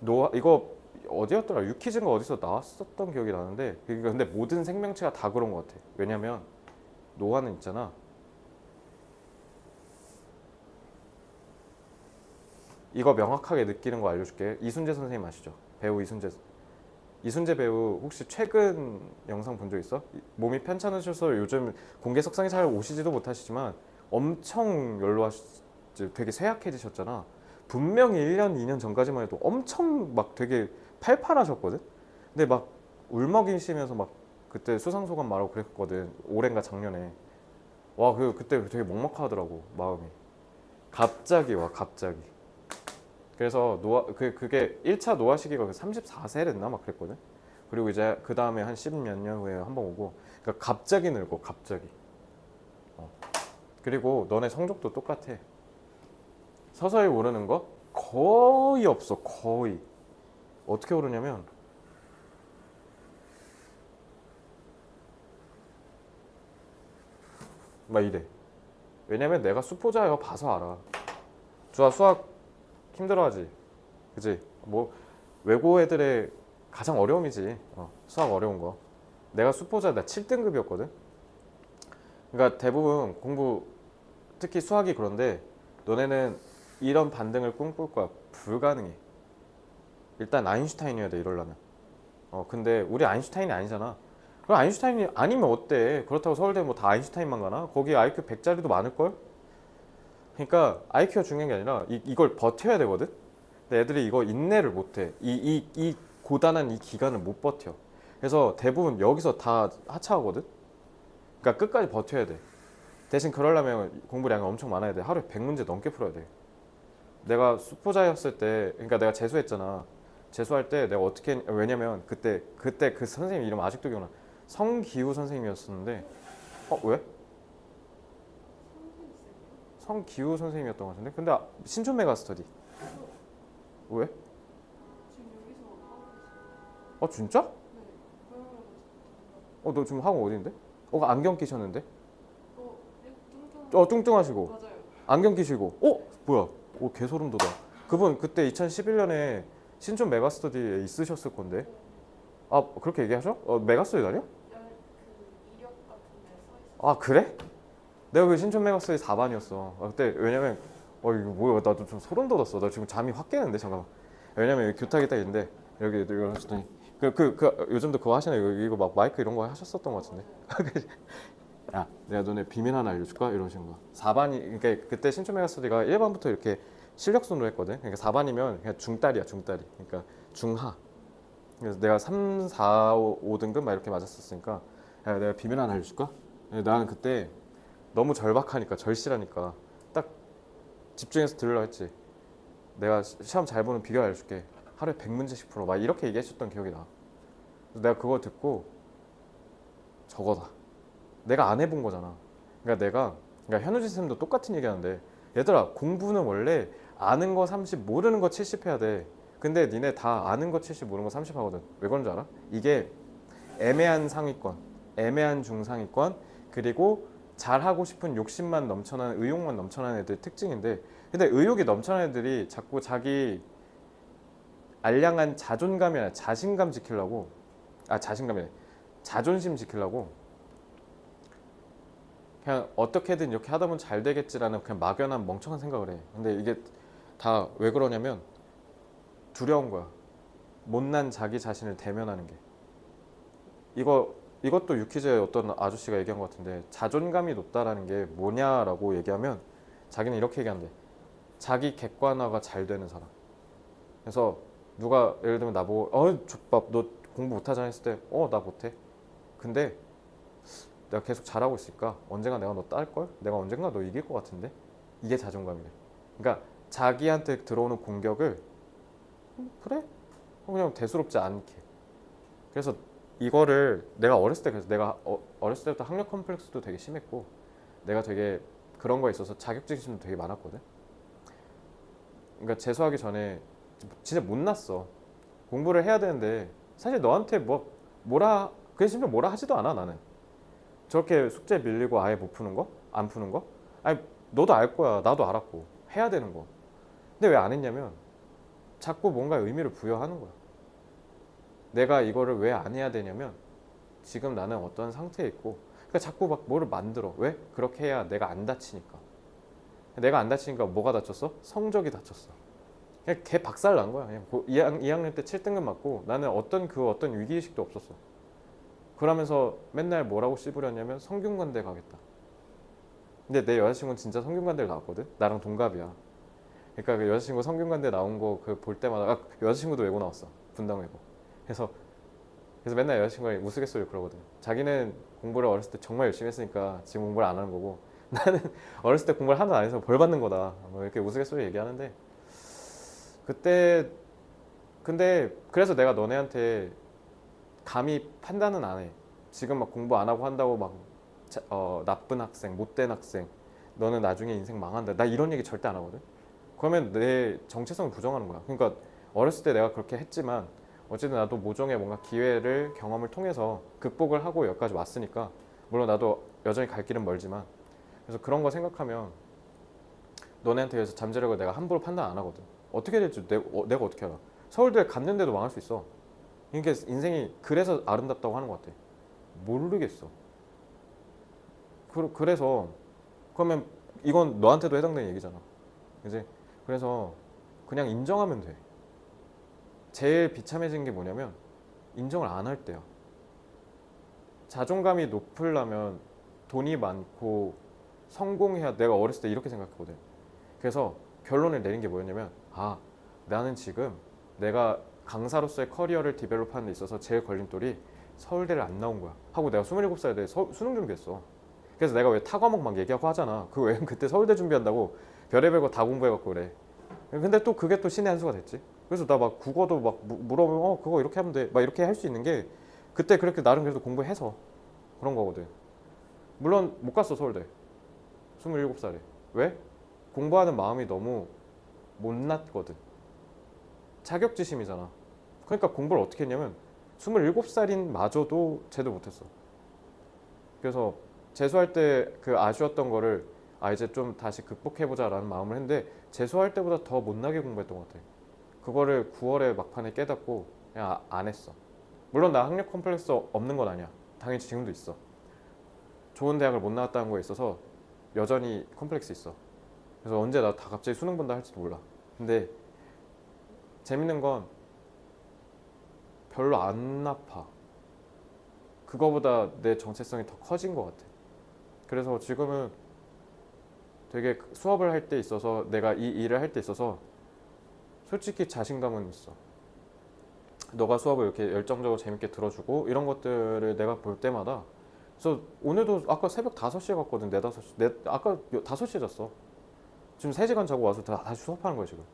노화 이거 어디였더라? 유퀴즈인가 어디서 나왔었던 기억이 나는데 근데 모든 생명체가 다 그런 것 같아. 왜냐면 노화는 있잖아. 이거 명확하게 느끼는 거 알려줄게. 이순재 선생님 아시죠? 배우 이순재 배우 혹시 최근 영상 본 적 있어? 몸이 편찮으셔서 요즘 공개석상에 잘 오시지도 못하시지만 엄청 되게 쇠약해지셨잖아. 분명히 1년, 2년 전까지만 해도 엄청 막 되게 팔팔하셨거든? 근데 막 울먹이시면서 막 그때 수상소감 말하고 그랬거든. 올해인가 작년에. 와, 그때 되게 먹먹하더라고, 마음이. 갑자기 와, 갑자기. 그래서 그게 1차 노화 시기가 34세랬나 막 그랬거든. 그리고 이제 그 다음에 한 10몇 년 후에 한 번 오고. 그러니까 갑자기 늙어, 갑자기. 그리고 너네 성적도 똑같아. 서서히 오르는 거 거의 없어, 거의. 어떻게 오르냐면 막 이래. 왜냐면 내가 수포자여 봐서 알아. 좋아, 수학 힘들어하지, 그치? 뭐 외고 애들의 가장 어려움이지. 수학 어려운 거. 내가 수포자 나 7등급이었거든. 그러니까 대부분 공부 특히 수학이 그런데 너네는 이런 반등을 꿈꿀 거야. 불가능해. 일단 아인슈타인이어야 돼 이러려면. 근데 우리 아인슈타인이 아니잖아. 그럼 아인슈타인이 아니면 어때? 그렇다고 서울대 뭐 다 아인슈타인만 가나? 거기 IQ 100짜리도 많을걸? 그러니까 IQ가 중요한 게 아니라 이걸 버텨야 되거든? 근데 애들이 이거 인내를 못해. 이 고단한 이 기간을 못 버텨. 그래서 대부분 여기서 다 하차하거든? 그러니까 끝까지 버텨야 돼. 대신 그러려면 공부량이 엄청 많아야 돼. 하루에 100문제 넘게 풀어야 돼. 내가 수포자였을 때, 그러니까 내가 재수했잖아. 재수할 때 내가 어떻게 왜냐면 그때 그 선생님 이름 아직도 기억나. 성기우 선생님이었었는데 왜? 성기우 선생님이었던 것 같은데 근데 신촌 메가스터디 왜? 진짜? 너 지금 학원 어디인데? 안경 끼셨는데? 뚱뚱하시고 안경 끼시고 뭐야? 개소름 돋아. 그분 그때 2011년에 신촌 메가스터디에 있으셨을 건데 그렇게 얘기하셔? 메가스터디 다녀? 그래? 내가 그 신촌 메가스터디 4반이었어. 그때 왜냐면 이거 뭐야 나도 좀 소름 돋았어. 나 지금 잠이 확 깨는데 잠깐만. 왜냐면 여기 교탁이 딱 있는데 여기 이거 하시더니 요즘도 그거 하시나 이거 막 마이크 이런 거 하셨었던 것 같은데. 야 내가 너네 비밀 하나 알려줄까? 이러시는 거야. 4반이 그러니까 그때 신촌 메가스터디가 1반부터 이렇게 실력 순으로 했거든. 그러니까 4반이면 그냥 중딸이야 중딸이. 그러니까 중하. 그래서 내가 3, 4, 5등급 막 이렇게 맞았었으니까 야 내가 비밀 하나 알려줄까? 나는 그때 너무 절박하니까 절실하니까 딱 집중해서 들으려고 했지. 내가 시험 잘 보는 비결 알려줄게. 하루에 100문제씩 풀어. 막 이렇게 얘기했었던 기억이 나. 그래서 내가 그거 듣고 저거다. 내가 안 해본 거잖아. 그러니까 현우진 쌤도 똑같은 얘기하는데 얘들아 공부는 원래 아는 거 30, 모르는 거 70 해야 돼. 근데 니네 다 아는 거 70, 모르는 거 30 하거든. 왜 그런 줄 알아? 이게 애매한 상위권, 애매한 중상위권, 그리고 잘하고 싶은 욕심만 넘쳐나는, 의욕만 넘쳐나는 애들 특징인데 근데 의욕이 넘쳐나는 애들이 자꾸 자기 알량한 자존감이 아니라 자신감 지키려고 자신감이 자존심 지키려고 그냥 어떻게든 이렇게 하다 보면 잘 되겠지라는 그냥 막연한 멍청한 생각을 해. 근데 이게 다 왜 그러냐면 두려운 거야. 못난 자기 자신을 대면하는 게. 이것도 유퀴즈의 어떤 아저씨가 얘기한 것 같은데 자존감이 높다라는 게 뭐냐라고 얘기하면 자기는 이렇게 얘기한대. 자기 객관화가 잘 되는 사람. 그래서 누가 예를 들면 나보고 족밥 너 공부 못하잖아 했을 때 나 못해. 근데 내가 계속 잘하고 있으니까 언젠가 내가 너 딸걸? 내가 언젠가 너 이길 것 같은데? 이게 자존감이래. 그러니까 자기한테 들어오는 공격을 그래? 그냥 대수롭지 않게. 그래서 이거를 내가 어렸을 때 그래서 내가 어렸을 때부터 학력 컴플렉스도 되게 심했고 내가 되게 그런 거에 있어서 자격지심도 되게 많았거든. 그러니까 재수하기 전에 진짜 못났어. 공부를 해야 되는데 사실 너한테 그게 심지어 뭐라 하지도 않아 나는. 저렇게 숙제 밀리고 아예 못 푸는 거? 안 푸는 거? 아니 너도 알 거야. 나도 알았고 해야 되는 거. 근데 왜 안 했냐면 자꾸 뭔가 의미를 부여하는 거야. 내가 이거를 왜 안 해야 되냐면 지금 나는 어떤 상태에 있고 그러니까 자꾸 막 뭐를 만들어. 왜? 그렇게 해야 내가 안 다치니까. 내가 안 다치니까 뭐가 다쳤어? 성적이 다쳤어. 그냥 개 박살 난 거야. 그냥 2학년 때 7등급 맞고 나는 어떤 위기의식도 없었어. 그러면서 맨날 뭐라고 씨부렸냐면 성균관대 가겠다. 근데 내 여자친구는 진짜 성균관대를 나왔거든. 나랑 동갑이야. 그러니까 그 여자친구 성균관대 나온 거 그 볼 때마다 여자친구도 외고 나왔어. 분당 외고. 그래서 맨날 여자친구가 우스갯소리를 그러거든. 자기는 공부를 어렸을 때 정말 열심히 했으니까 지금 공부를 안 하는 거고 나는 어렸을 때 공부를 하나도 안 해서 벌 받는 거다. 뭐 이렇게 우스갯소리 얘기하는데 그때 근데 그래서 내가 너네한테 감히 판단은 안 해. 지금 막 공부 안 하고 한다고 막 나쁜 학생, 못된 학생, 너는 나중에 인생 망한다. 나 이런 얘기 절대 안 하거든. 그러면 내 정체성을 부정하는 거야. 그러니까 어렸을 때 내가 그렇게 했지만 어쨌든 나도 모종의 뭔가 기회를 경험을 통해서 극복을 하고 여기까지 왔으니까 물론 나도 여전히 갈 길은 멀지만 그래서 그런 거 생각하면 너네한테 의해서 잠재력을 내가 함부로 판단 안 하거든. 어떻게 될지 내가 어떻게 알아. 서울대 갔는데도 망할 수 있어. 그러니까 인생이 그래서 아름답다고 하는 것 같아. 모르겠어. 그래서 그러면 이건 너한테도 해당되는 얘기잖아. 그지? 그래서 그냥 인정하면 돼. 제일 비참해진 게 뭐냐면 인정을 안 할 때야. 자존감이 높으려면 돈이 많고 성공해야. 내가 어렸을 때 이렇게 생각했거든. 그래서 결론을 내린 게 뭐였냐면, 아, 나는 지금 내가 강사로서의 커리어를 디벨롭하는 데 있어서 제일 걸림돌이 서울대를 안 나온 거야 하고 내가 27살 때 수능 준비했어. 그래서 내가 왜 타과목 막 얘기하고 하잖아. 그거 왜 그때 서울대 준비한다고 별의별 거 다 공부해갖고 그래. 근데 또 그게 또 신의 한 수가 됐지. 그래서 나 막 국어도 막 물어보면 그거 이렇게 하면 돼 막 이렇게 할 수 있는 게 그때 그렇게 나름 그래도 공부해서 그런 거거든. 물론 못 갔어 서울대 27살에. 왜? 공부하는 마음이 너무 못났거든. 자격지심이잖아. 그러니까 공부를 어떻게 했냐면 27살인 마저도 제대로 못했어. 그래서 재수할 때 그 아쉬웠던 거를 이제 좀 다시 극복해보자 라는 마음을 했는데 재수할 때보다 더 못나게 공부했던 것 같아. 그거를 9월에 막판에 깨닫고 그냥 안 했어. 물론 나 학력 컴플렉스 없는 건 아니야. 당연히 지금도 있어. 좋은 대학을 못 나왔다는 거에 있어서 여전히 컴플렉스 있어. 그래서 언제 나 다 갑자기 수능 본다 할지도 몰라. 근데 재밌는 건 별로 안 아파. 그거보다 내 정체성이 더 커진 것 같아. 그래서 지금은 되게 수업을 할 때 있어서 내가 이 일을 할 때 있어서 솔직히 자신감은 있어. 너가 수업을 이렇게 열정적으로 재밌게 들어주고 이런 것들을 내가 볼 때마다. 그래서 오늘도 아까 새벽 5시에 갔거든. 4, 5시. 아까 5시에 잤어. 지금 3시간 자고 와서 다시 수업하는 거야 지금.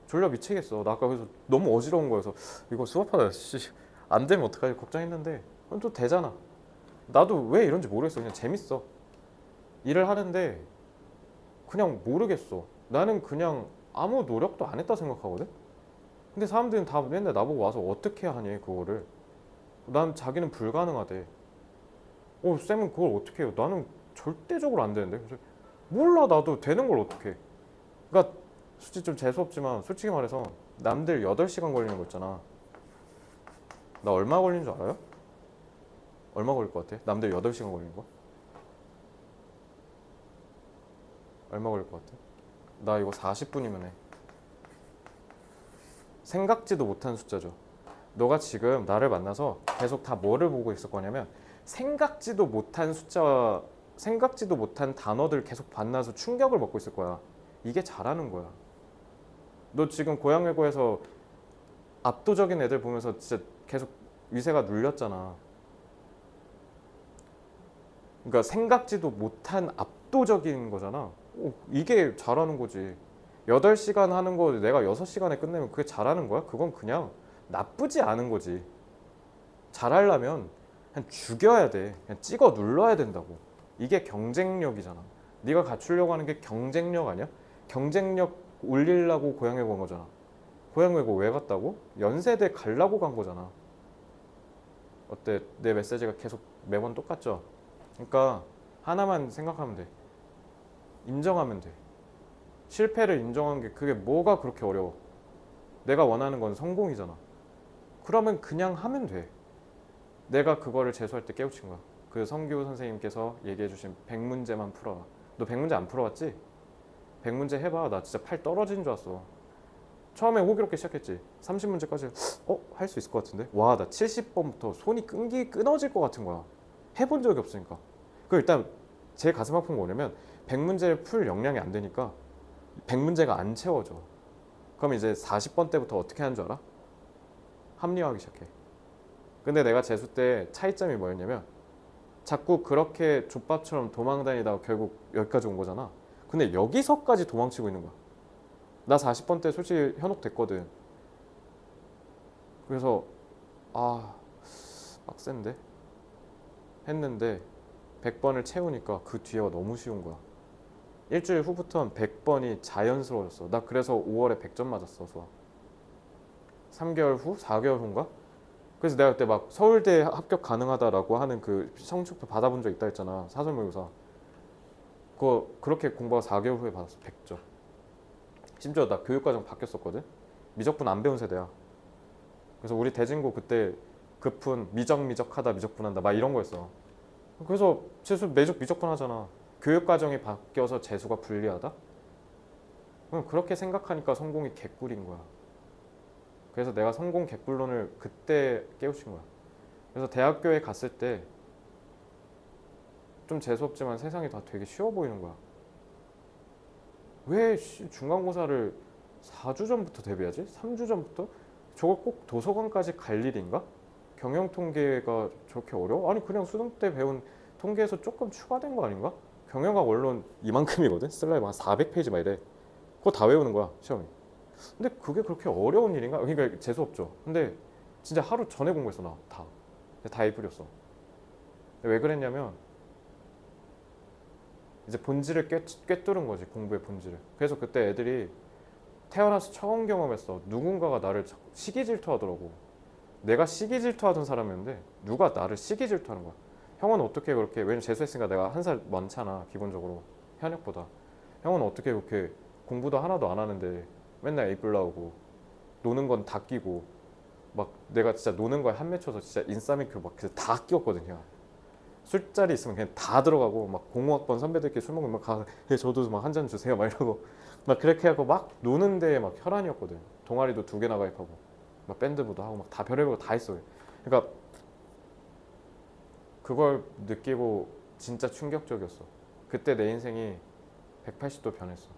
졸려 미치겠어. 나 아까 그래서 너무 어지러운 거여서 이거 수업하다 안 되면 어떡하지 걱정했는데 또 되잖아. 나도 왜 이런지 모르겠어. 그냥 재밌어. 일을 하는데 그냥 모르겠어. 나는 그냥 아무 노력도 안 했다 생각하거든. 근데 사람들은 다 맨날 나보고 와서 어떻게 하니 그거를. 난 자기는 불가능하대. 쌤은 그걸 어떻게 해요? 나는 절대적으로 안 되는데. 그래서 몰라. 나도 되는 걸 어떻게 해. 그러니까 솔직히 좀 재수없지만 솔직히 말해서 남들 8시간 걸리는 거 있잖아. 나 얼마 걸리는 줄 알아요? 얼마 걸릴 것 같아? 남들 8시간 걸리는 거? 얼마 걸릴 것 같아? 나 이거 40분이면 해. 생각지도 못한 숫자죠. 너가 지금 나를 만나서 계속 다 뭐를 보고 있을 거냐면 생각지도 못한 숫자와 생각지도 못한 단어들 계속 만나서 충격을 먹고 있을 거야. 이게 잘하는 거야. 너 지금 고양외고에서 압도적인 애들 보면서 진짜 계속 위세가 눌렸잖아. 그러니까 생각지도 못한 압도적인 거잖아. 이게 잘하는 거지. 8시간 하는 거 내가 6시간에 끝내면 그게 잘하는 거야? 그건 그냥 나쁘지 않은 거지. 잘하려면 그냥 죽여야 돼. 그냥 찍어 눌러야 된다고. 이게 경쟁력이잖아. 네가 갖추려고 하는 게 경쟁력 아니야? 경쟁력 올리려고 고양외고 간 거잖아. 고양외고 왜 갔다고? 연세대 가려고 간 거잖아. 어때? 내 메시지가 계속 매번 똑같죠? 그러니까 하나만 생각하면 돼. 인정하면 돼. 실패를 인정하는 게 그게 뭐가 그렇게 어려워. 내가 원하는 건 성공이잖아. 그러면 그냥 하면 돼. 내가 그거를 재수할 때 깨우친 거야. 그 성규 선생님께서 얘기해 주신 100문제만 풀어라. 너 100문제 안 풀어봤지? 100문제 해봐. 나 진짜 팔 떨어지는 줄 알았어. 처음에 호기롭게 시작했지. 30문제까지 할 수 있을 것 같은데? 와, 나 70번부터 손이 끊어질 것 같은 거야. 해본 적이 없으니까. 그 일단 제일 가슴 아픈 거 뭐냐면 100문제를 풀 역량이 안 되니까 100문제가 안 채워져. 그럼 이제 40번 때부터 어떻게 하는 줄 알아? 합리화하기 시작해. 근데 내가 재수 때 차이점이 뭐였냐면 자꾸 그렇게 족밥처럼 도망다니다가 결국 여기까지 온 거잖아. 근데 여기서까지 도망치고 있는 거야. 나 40번 때 솔직히 현혹 됐거든. 그래서 빡센데? 했는데 100번을 채우니까 그 뒤에가 너무 쉬운 거야. 일주일 후부터는 100번이 자연스러워졌어. 나 그래서 5월에 100점 맞았어 수학. 3개월 후? 4개월 후인가? 그래서 내가 그때 막 서울대 합격 가능하다라고 하는 그 성적표 받아본 적 있다 했잖아. 사설모의고사. 그거 그렇게 공부가 4개월 후에 받았어. 100점. 심지어 나 교육과정 바뀌었었거든. 미적분 안 배운 세대야. 그래서 우리 대진고 그때 급분 미적하다 미적분한다 막 이런 거였어. 그래서 재수 매주 무조건 하잖아. 교육과정이 바뀌어서 재수가 불리하다? 그럼 그렇게 생각하니까 성공이 개꿀인 거야. 그래서 내가 성공 개꿀론을 그때 깨우친 거야. 그래서 대학교에 갔을 때 좀 재수없지만 세상이 다 되게 쉬워 보이는 거야. 왜 중간고사를 4주 전부터 대비하지? 3주 전부터? 저거 꼭 도서관까지 갈 일인가? 경영통계가 저렇게 어려워? 아니 그냥 수능 때 배운 통계에서 조금 추가된 거 아닌가? 경영학 원론 이만큼이거든? 슬라이드 한 400페이지 막 이래. 그거 다 외우는 거야 시험에. 근데 그게 그렇게 어려운 일인가? 그러니까 재수없죠. 근데 진짜 하루 전에 공부했어 나 다. 다 A뿔이었어. 왜 그랬냐면 이제 본질을 꿰뚫은 거지. 공부의 본질을. 그래서 그때 애들이 태어나서 처음 경험했어. 누군가가 나를 시기 질투하더라고. 내가 시기 질투하던 사람이었는데 누가 나를 시기 질투하는 거야. 형은 어떻게 그렇게, 왜냐면 재수했으니까 내가 한 살 많잖아 기본적으로 현역보다. 형은 어떻게 그렇게 공부도 하나도 안 하는데 맨날 A 뿔 나오고 노는 건 다 끼고 막 내가 진짜 노는 거에 한 맺혀서 진짜 인싸맨큐 막 다 끼웠거든요. 술자리 있으면 그냥 다 들어가고 막 공호학번 선배들끼리 술 먹으면 막 가, 저도 막 한 잔 주세요 막 이러고 막 그렇게 하고 막 노는데 막 혈안이었거든. 동아리도 2개나 가입하고 막 밴드부도 하고 막 다 별의별 거 다 했어요. 그러니까 그걸 느끼고 진짜 충격적이었어. 그때 내 인생이 180도 변했어.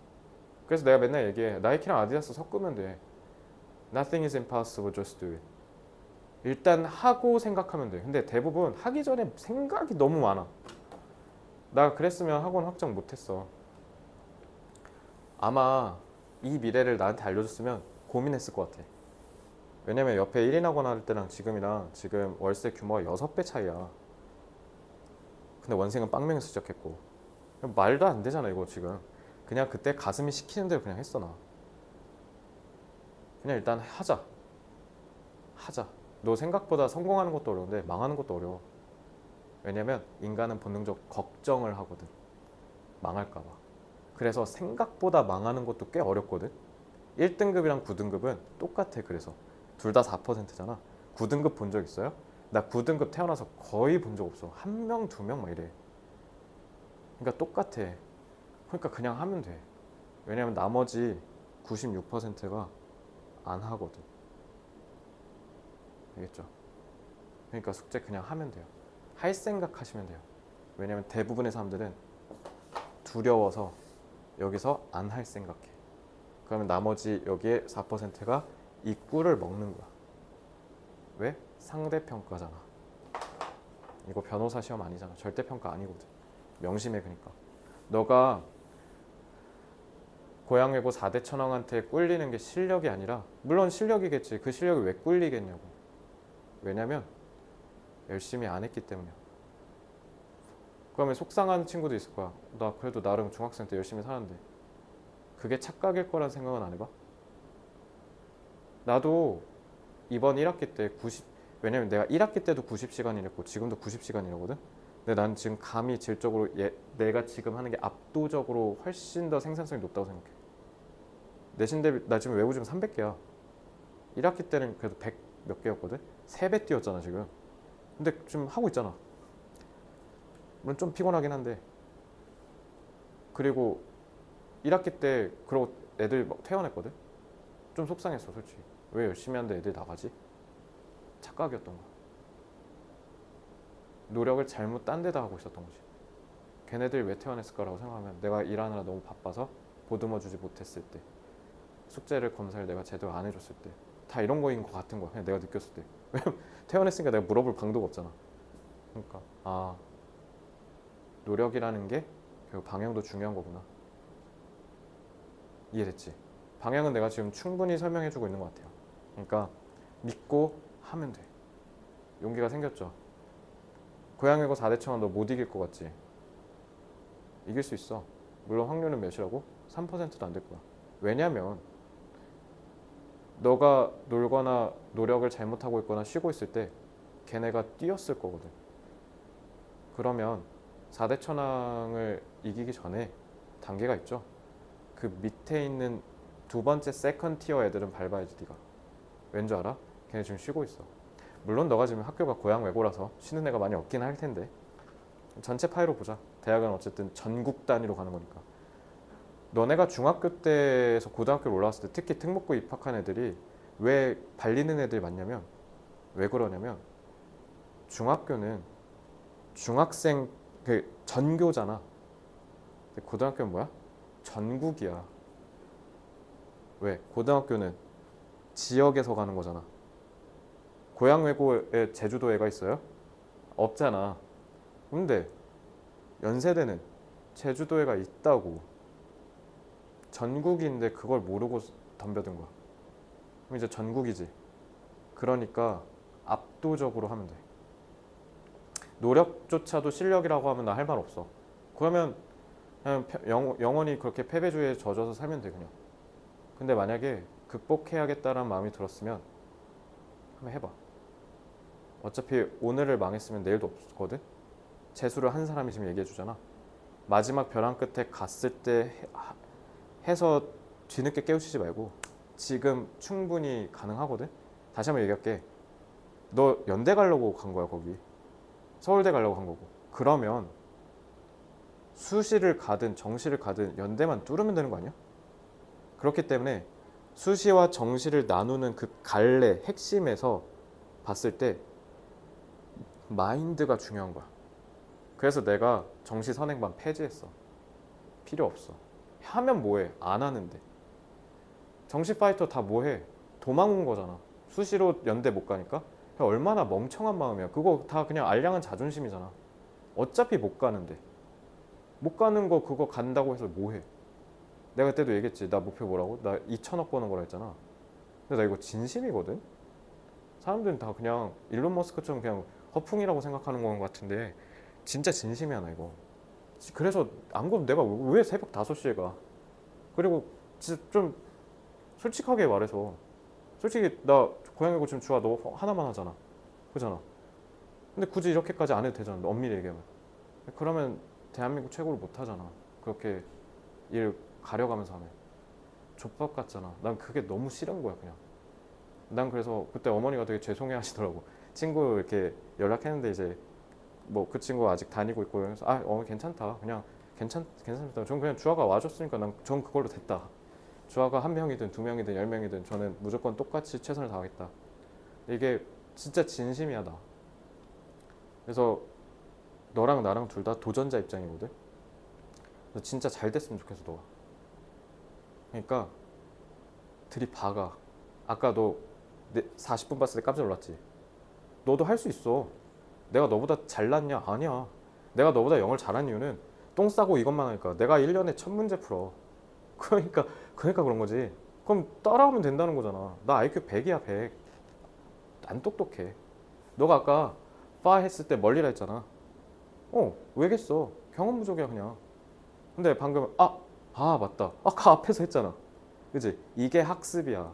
그래서 내가 맨날 얘기해. 나이키랑 아디다스 섞으면 돼. Nothing is impossible, just do it. 일단 하고 생각하면 돼. 근데 대부분 하기 전에 생각이 너무 많아. 나 그랬으면 학원 확정 못했어. 아마 이 미래를 나한테 알려줬으면 고민했을 것 같아. 왜냐면 옆에 1인 학원 할 때랑 지금이랑 지금 월세 규모가 6배 차이야. 근데 원생은 빵명에서 시작했고 말도 안 되잖아 이거 지금. 그냥 그때 가슴이 시키는 대로 그냥 했어 나. 그냥 일단 하자. 너 생각보다 성공하는 것도 어려운데 망하는 것도 어려워. 왜냐면 인간은 본능적 걱정을 하거든. 망할까 봐. 그래서 생각보다 망하는 것도 꽤 어렵거든. 1등급이랑 9등급은 똑같아. 그래서 둘 다 4%잖아. 9등급 본 적 있어요? 나 9등급 태어나서 거의 본 적 없어. 1명, 2명 막 이래. 그러니까 똑같아. 그러니까 그냥 하면 돼. 왜냐면 나머지 96%가 안 하거든. 알겠죠? 그러니까 숙제 그냥 하면 돼요. 할 생각 하시면 돼요. 왜냐면 대부분의 사람들은 두려워서 여기서 안 할 생각해. 그러면 나머지 여기에 4%가 이 꿀을 먹는 거야. 왜? 상대평가잖아. 이거 변호사 시험 아니잖아. 절대평가 아니거든. 명심해. 그러니까 너가 고양외고 4대 천왕한테 꿀리는 게 실력이 아니라, 물론 실력이겠지. 그 실력이 왜 꿀리겠냐고. 왜냐면 열심히 안 했기 때문이야. 그러면 속상한 친구도 있을 거야. 나 그래도 나름 중학생 때 열심히 살았는데. 그게 착각일 거란 생각은 안 해봐? 나도 이번 1학기 때 왜냐면 내가 1학기 때도 90시간 일했고 지금도 90시간 일하거든? 근데 난 지금 감히 질적으로 내가 지금 하는 게 압도적으로 훨씬 더 생산성이 높다고 생각해. 내신 대비 나 지금 외부 지금 300개야. 1학기 때는 그래도 100 몇 개였거든? 3배 뛰었잖아 지금. 근데 지금 하고 있잖아. 물론 좀 피곤하긴 한데. 그리고 1학기 때 그러고 애들 막 퇴원했거든? 좀 속상했어 솔직히. 왜 열심히 하는데 애들 나가지? 착각이었던 거야. 노력을 잘못 딴 데다 하고 있었던 거지. 걔네들이 왜 퇴원했을까라고 생각하면 내가 일하느라 너무 바빠서 보듬어 주지 못했을 때, 숙제를 검사를 내가 제대로 안 해줬을 때, 다 이런 거인 것 같은 거야. 그냥 내가 느꼈을 때. 왜냐면 퇴원했으니까 내가 물어볼 방도가 없잖아. 그러니까 노력이라는 게 결국 방향도 중요한 거구나. 이해됐지? 방향은 내가 지금 충분히 설명해주고 있는 것 같아요. 그러니까 믿고 하면 돼. 용기가 생겼죠? 고양이고 4대 천왕 너 못 이길 것 같지? 이길 수 있어. 물론 확률은 몇이라고? 3%도 안 될 거야. 왜냐면 너가 놀거나 노력을 잘못하고 있거나 쉬고 있을 때 걔네가 뛰었을 거거든. 그러면 4대 천왕을 이기기 전에 단계가 있죠. 그 밑에 있는 두 번째 세컨 티어 애들은 밟아야지 네가. 왠 줄 알아? 걔네 지금 쉬고 있어. 물론 너가 지금 학교가 고양 외고라서 쉬는 애가 많이 없긴 할 텐데 전체 파이로 보자. 대학은 어쨌든 전국 단위로 가는 거니까. 너네가 중학교 때에서 고등학교로 올라왔을 때 특히 특목고 입학한 애들이 왜 발리는 애들이 많냐면 왜 그러냐면 중학교는 중학생 그 전교잖아. 근데 고등학교는 뭐야? 전국이야. 왜? 고등학교는 지역에서 가는 거잖아. 고향 외고에 제주도에가 있어요? 없잖아. 근데 연세대는 제주도에가 있다고. 전국인데 그걸 모르고 덤벼든 거야. 그럼 이제 전국이지. 그러니까 압도적으로 하면 돼. 노력조차도 실력이라고 하면 나 할 말 없어. 그러면 그냥 영원히 그렇게 패배주의에 젖어서 살면 돼 그냥. 근데 만약에 극복해야겠다라는 마음이 들었으면 한번 해봐. 어차피 오늘을 망했으면 내일도 없거든. 재수를 한 사람이 지금 얘기해 주잖아. 마지막 벼랑 끝에 갔을 때 해서 뒤늦게 깨우치지 말고 지금 충분히 가능하거든. 다시 한번 얘기할게. 너 연대 가려고 간 거야 거기. 서울대 가려고 한 거고. 그러면 수시를 가든 정시를 가든 연대만 뚫으면 되는 거 아니야? 그렇기 때문에 수시와 정시를 나누는 그 갈래 핵심에서 봤을 때 마인드가 중요한 거야. 그래서 내가 정시 선행반 폐지했어. 필요 없어. 하면 뭐해? 안 하는데. 정시 파이터 다 뭐해? 도망 온 거잖아. 수시로 연대 못 가니까. 얼마나 멍청한 마음이야. 그거 다 그냥 알량한 자존심이잖아. 어차피 못 가는데. 못 가는 거 그거 간다고 해서 뭐해? 내가 그때도 얘기했지. 나 목표 뭐라고? 나 2천억 버는 거라 했잖아. 근데 나 이거 진심이거든? 사람들은 다 그냥 일론 머스크처럼 그냥 허풍이라고 생각하는 건 같은데 진짜 진심이야 나 이거. 그래서 안 그러면 내가 왜 새벽 5시에 가? 그리고 진짜 좀 솔직하게 말해서 솔직히 나 고양이고 지금 주아 너 하나만 하잖아. 그잖아. 근데 굳이 이렇게까지 안 해도 되잖아. 엄밀히 얘기하면. 그러면 대한민국 최고를 못 하잖아. 그렇게 일 가려가면서 하면. 족밥 같잖아. 난 그게 너무 싫은 거야 그냥. 난 그래서 그때 어머니가 되게 죄송해 하시더라고. 친구 이렇게 연락했는데 이제 뭐 그 친구 아직 다니고 있고 그래서 괜찮다. 그냥 괜찮다. 전 그냥 주아가 와줬으니까 전 그걸로 됐다. 주아가 1명이든 2명이든 10명이든 저는 무조건 똑같이 최선을 다하겠다. 이게 진짜 진심이야 나. 그래서 너랑 나랑 둘 다 도전자 입장이거든. 그래서 진짜 잘 됐으면 좋겠어 너가. 그러니까 들이박아. 아까 너 40분 봤을 때 깜짝 놀랐지. 너도 할 수 있어. 내가 너보다 잘났냐? 아니야. 내가 너보다 영어를 잘한 이유는 똥 싸고 이것만 하니까. 내가 1년에 1000문제 풀어. 그러니까 그런 거지. 그럼 따라하면 된다는 거잖아. 나 IQ 100이야 100. 안 똑똑해. 너가 아까 파 했을 때 멀리라 했잖아. 왜겠어. 경험 부족이야 그냥. 근데 방금 맞다. 아까 앞에서 했잖아. 그치? 이게 학습이야.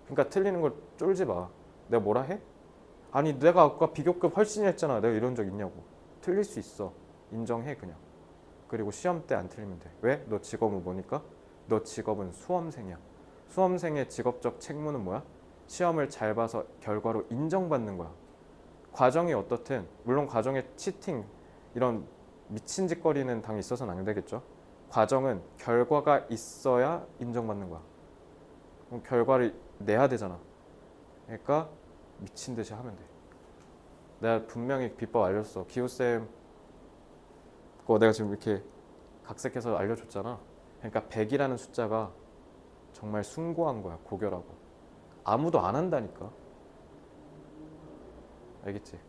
그러니까 틀리는 걸 쫄지 마. 내가 뭐라 해? 아니 내가 아까 비교급 훨씬 했잖아. 내가 이런 적 있냐고. 틀릴 수 있어. 인정해 그냥. 그리고 시험 때 안 틀리면 돼. 왜? 너 직업은 뭐니까? 너 직업은 수험생이야. 수험생의 직업적 책무는 뭐야? 시험을 잘 봐서 결과로 인정받는 거야. 과정이 어떻든 물론 과정에 치팅 이런 미친 짓거리는 당연히 있어서는 안 되겠죠. 과정은 결과가 있어야 인정받는 거야. 그럼 결과를 내야 되잖아. 그러니까 미친 듯이 하면 돼. 내가 분명히 비법 알려줬어. 기우쌤 거 내가 지금 이렇게 각색해서 알려줬잖아. 그러니까 100이라는 숫자가 정말 숭고한 거야. 고결하고. 아무도 안 한다니까. 알겠지?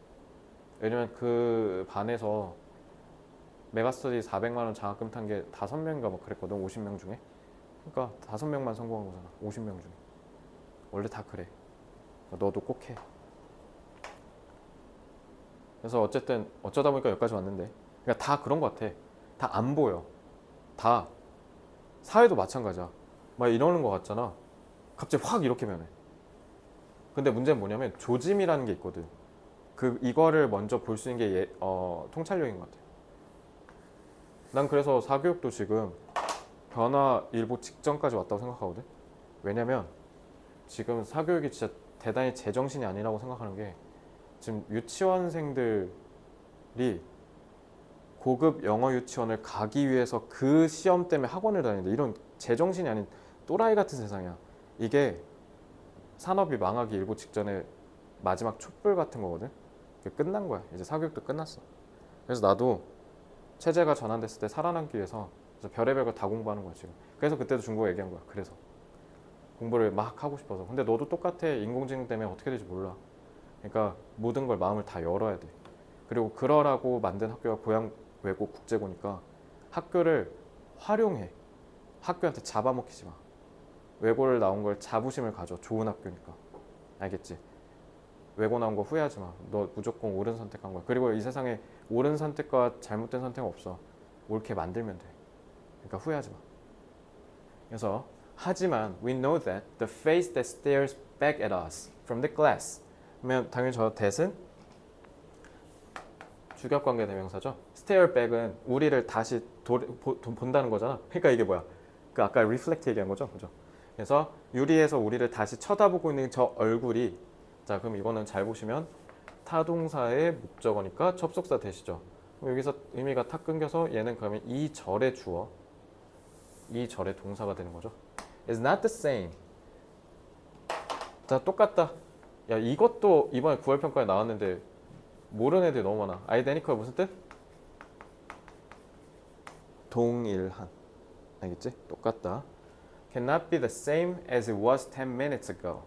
왜냐면 그 반에서 메가스터디 400만 원 장학금 탄 게 5명인가 뭐 그랬거든. 50명 중에. 그러니까 5명만 성공한 거잖아. 50명 중에. 원래 다 그래. 너도 꼭 해. 그래서 어쨌든 어쩌다 보니까 여기까지 왔는데 그러니까 다 그런 거 같아. 다 안 보여. 다 사회도 마찬가지야. 막 이러는 거 같잖아. 갑자기 확 이렇게 변해. 근데 문제는 뭐냐면 조짐이라는 게 있거든. 이거를 먼저 볼 수 있는 게 통찰력인 것 같아. 난 그래서 사교육도 지금 변화 일보 직전까지 왔다고 생각하거든. 왜냐면 지금 사교육이 진짜 대단히 제정신이 아니라고 생각하는 게 지금 유치원생들이 고급 영어 유치원을 가기 위해서 그 시험 때문에 학원을 다니는데 이런 제정신이 아닌 또라이 같은 세상이야. 이게 산업이 망하기 일보 직전에 마지막 촛불 같은 거거든. 그게 끝난 거야. 이제 사교육도 끝났어. 그래서 나도 체제가 전환됐을 때 살아남기 위해서 별의별 거 다 공부하는 거야 지금. 그래서 그때도 중국어 얘기한 거야. 그래서 공부를 막 하고 싶어서. 근데 너도 똑같아. 인공지능 때문에 어떻게 될지 몰라. 그러니까 모든 걸 마음을 다 열어야 돼. 그리고 그러라고 만든 학교가 고양 외국 국제고니까 학교를 활용해. 학교한테 잡아먹히지 마. 외고를 나온 걸 자부심을 가져. 좋은 학교니까. 알겠지? 외고 나온 거 후회하지 마. 너 무조건 옳은 선택한 거야. 그리고 이 세상에 옳은 선택과 잘못된 선택은 없어. 옳게 만들면 돼. 그러니까 후회하지 마. 그래서 하지만 we know that the face that stares back at us from the glass. 그러면 당연히 저 that은 주격관계 대명사죠. stare back은 우리를 다시 본다는 거잖아. 그러니까 이게 뭐야? 그 아까 reflect 얘기한 거죠, 그죠? 그래서 유리에서 우리를 다시 쳐다보고 있는 저 얼굴이, 자 그럼 이거는 잘 보시면 타동사의 목적어니까 접속사 대시죠. 여기서 의미가 탁 끊겨서 얘는 그러면 이 절의 주어, 이 절의 동사가 되는 거죠. It's not the same. 자 똑같다. 야 이것도 이번에 9월 평가에 나왔는데 모르는 애들이 너무 많아. identical 무슨 뜻? 동일한. 알겠지? 똑같다. Cannot be the same as it was 10 minutes ago.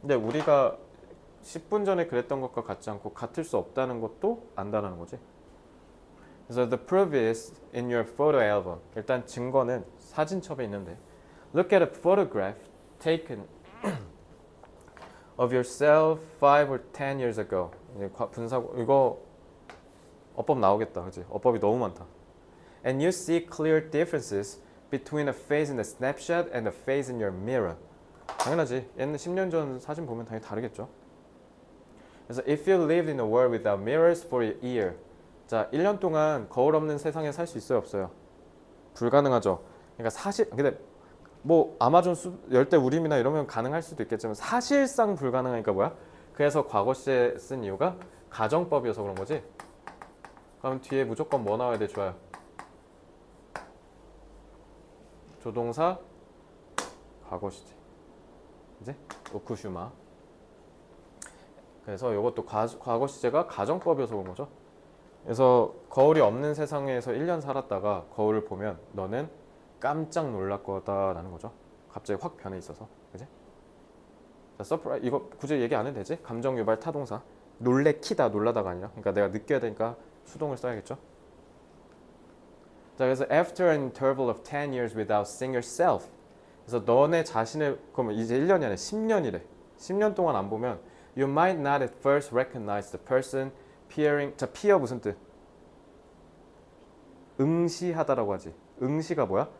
근데 우리가 10분 전에 그랬던 것과 같지 않고 같을 수 없다는 것도 안다라는 거지. 그래서 the proof is in your photo album. 일단 증거는 사진첩에 있는데 look at a photograph taken of yourself 5 or 10 years ago. 분사고 이거 어법 나오겠다. 그치? 어법이 너무 많다. And you see clear differences between the face in the snapshot and the face in your mirror. 당연하지. 얘는 10년 전 사진 보면 당연히 다르겠죠. 그래서 if you lived in a world without mirrors for a year. 자, 1년 동안 거울 없는 세상에 살 수 있어요, 없어요? 불가능하죠. 그러니까 사실 근데 뭐 아마존 열대우림이나 이러면 가능할 수도 있겠지만 사실상 불가능하니까 뭐야? 그래서 과거 시에 쓴 이유가 가정법이어서 그런 거지. 그럼 뒤에 무조건 뭐 나와야 돼? 좋아요. 조동사 과거 시제. 이제 오쿠슈마. 그래서 이것도 과거 시제가 가정법이어서 그런 거죠. 그래서 거울이 없는 세상에서 1년 살았다가 거울을 보면 너는 깜짝 놀랄 거다라는 거죠. 갑자기 확 변해 있어서. 그지? 자, 서프라이즈 이거 굳이 얘기 안 해도 되지? 감정 유발 타동사. 놀래키다 놀라다가 아니라. 그러니까 내가 느껴야 되니까 수동을 써야겠죠. 자, 그래서 after an interval of 10 years without seeing yourself. 그래서 너네 자신을 그러면 이제 1년이 아니라 10년이래. 10년 동안 안 보면 you might not at first recognize the person peering. 자, peer 무슨 뜻? 응시하다라고 하지. 응시가 뭐야?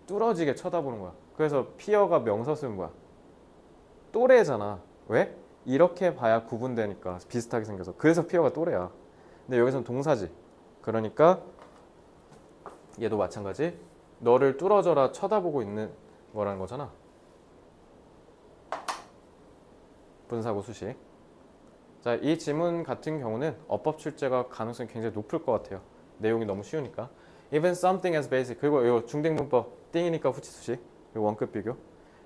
뚫어지게 쳐다보는 거야. 그래서 peer가 명사 쓰는 거야. 또래잖아. 왜? 이렇게 봐야 구분되니까 비슷하게 생겨서. 그래서 peer가 또래야. 근데 여기서는 동사지. 그러니까 얘도 마찬가지. 너를 뚫어져라 쳐다보고 있는 거라는 거잖아. 분사구 수식. 자, 이 지문 같은 경우는 어법 출제가 가능성이 굉장히 높을 것 같아요. 내용이 너무 쉬우니까. Even something as basic. 그리고 이 중딩문법 띵이니까 후치 수식. 그리고 원급 비교.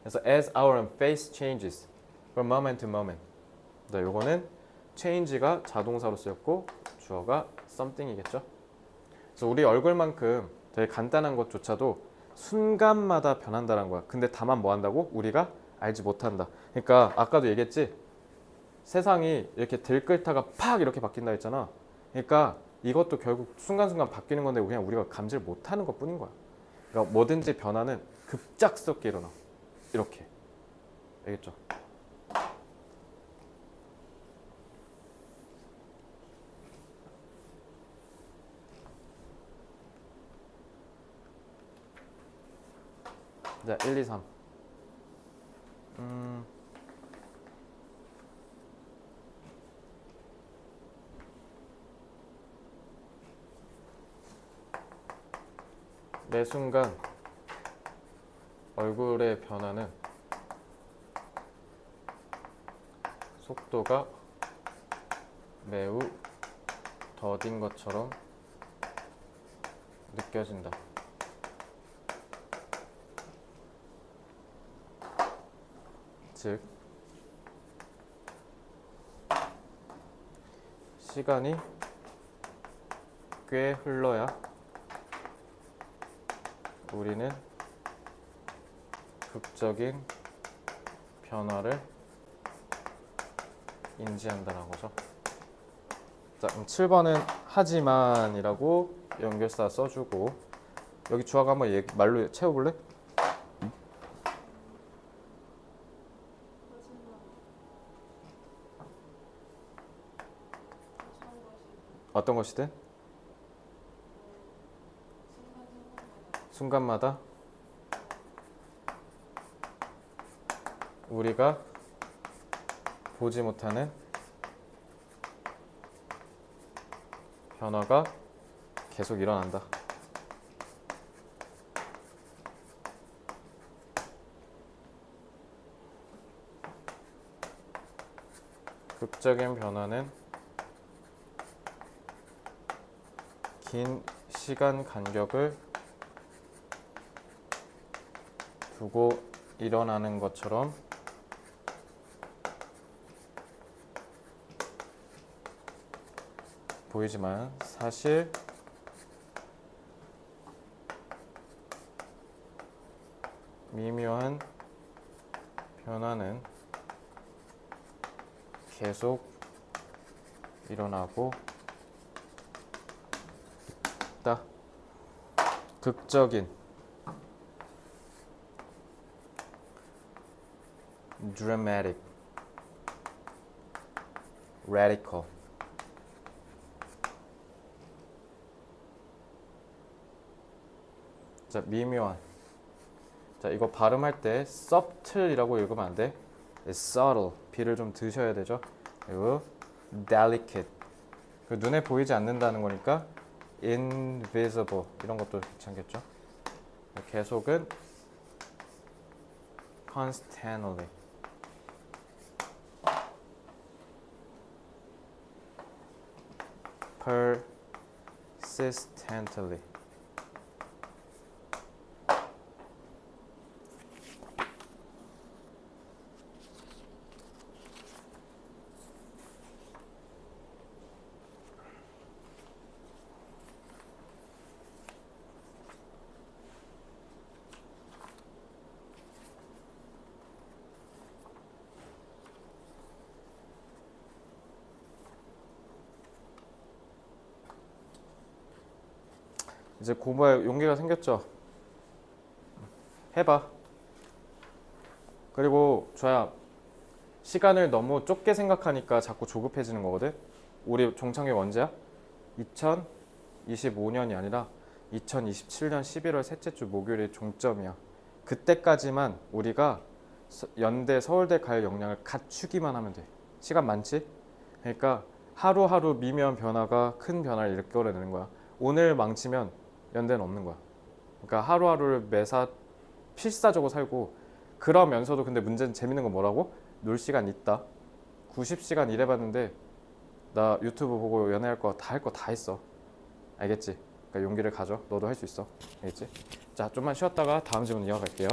그래서 as our face changes from moment to moment. 자, 요거는 change가 자동사로 쓰였고 주어가 something이겠죠. 그래서 우리 얼굴만큼 되게 간단한 것조차도 순간마다 변한다는 거야. 근데 다만 뭐 한다고? 우리가 알지 못한다. 그러니까 아까도 얘기했지. 세상이 이렇게 들끓다가 팍 이렇게 바뀐다 했잖아. 그러니까 이것도 결국 순간순간 바뀌는 건데 그냥 우리가 감지를 못하는 것 뿐인 거야. 그러니까 뭐든지 변화는 급작스럽게 일어나. 이렇게. 알겠죠? 자, 1, 2, 3. 매 순간 얼굴의 변화는 속도가 매우 더딘 것처럼 느껴진다. 즉 시간이 꽤 흘러야 우리는 극적인 변화를 인지한다는 거죠. 자, 그럼 7번은 하지만이라고 연결사 써주고 여기 주어가 한번 말로 채워볼래? 어떤 것이든 순간마다 우리가 보지 못하는 변화가 계속 일어난다. 극적인 변화는 긴 시간 간격을 두고 일어나는 것처럼 보이지만 사실 미묘한 변화는 계속 일어나고 있다. 극적인 dramatic, radical. 자, 미묘한. 자, 이거 발음할 때 subtle이라고 읽으면 안 돼. subtle. B를 좀 드셔야 되죠. 그리고 delicate. 그 눈에 보이지 않는다는 거니까 invisible. 이런 것도 괜찮겠죠. 계속은 constantly. persistently. 이제 공부할 용기가 생겼죠? 해봐. 그리고 저야 시간을 너무 좁게 생각하니까 자꾸 조급해지는 거거든. 우리 종착역 언제야? 2025년이 아니라 2027년 11월 셋째 주 목요일이 종점이야. 그때까지만 우리가 연대, 서울대 갈 역량을 갖추기만 하면 돼. 시간 많지? 그러니까 하루하루 미묘한 변화가 큰 변화를 이끌어내는 거야. 오늘 망치면 연대는 없는 거야. 그러니까 하루하루를 매사 필사적으로 살고, 그러면서도 근데 문제는 재밌는 건 뭐라고? 놀 시간 있다. 90시간 일해봤는데 나 유튜브 보고 연애할 거 다 할 거 다 했어. 알겠지? 그러니까 용기를 가져. 너도 할 수 있어. 알겠지? 자, 좀만 쉬었다가 다음 질문 이어갈게요.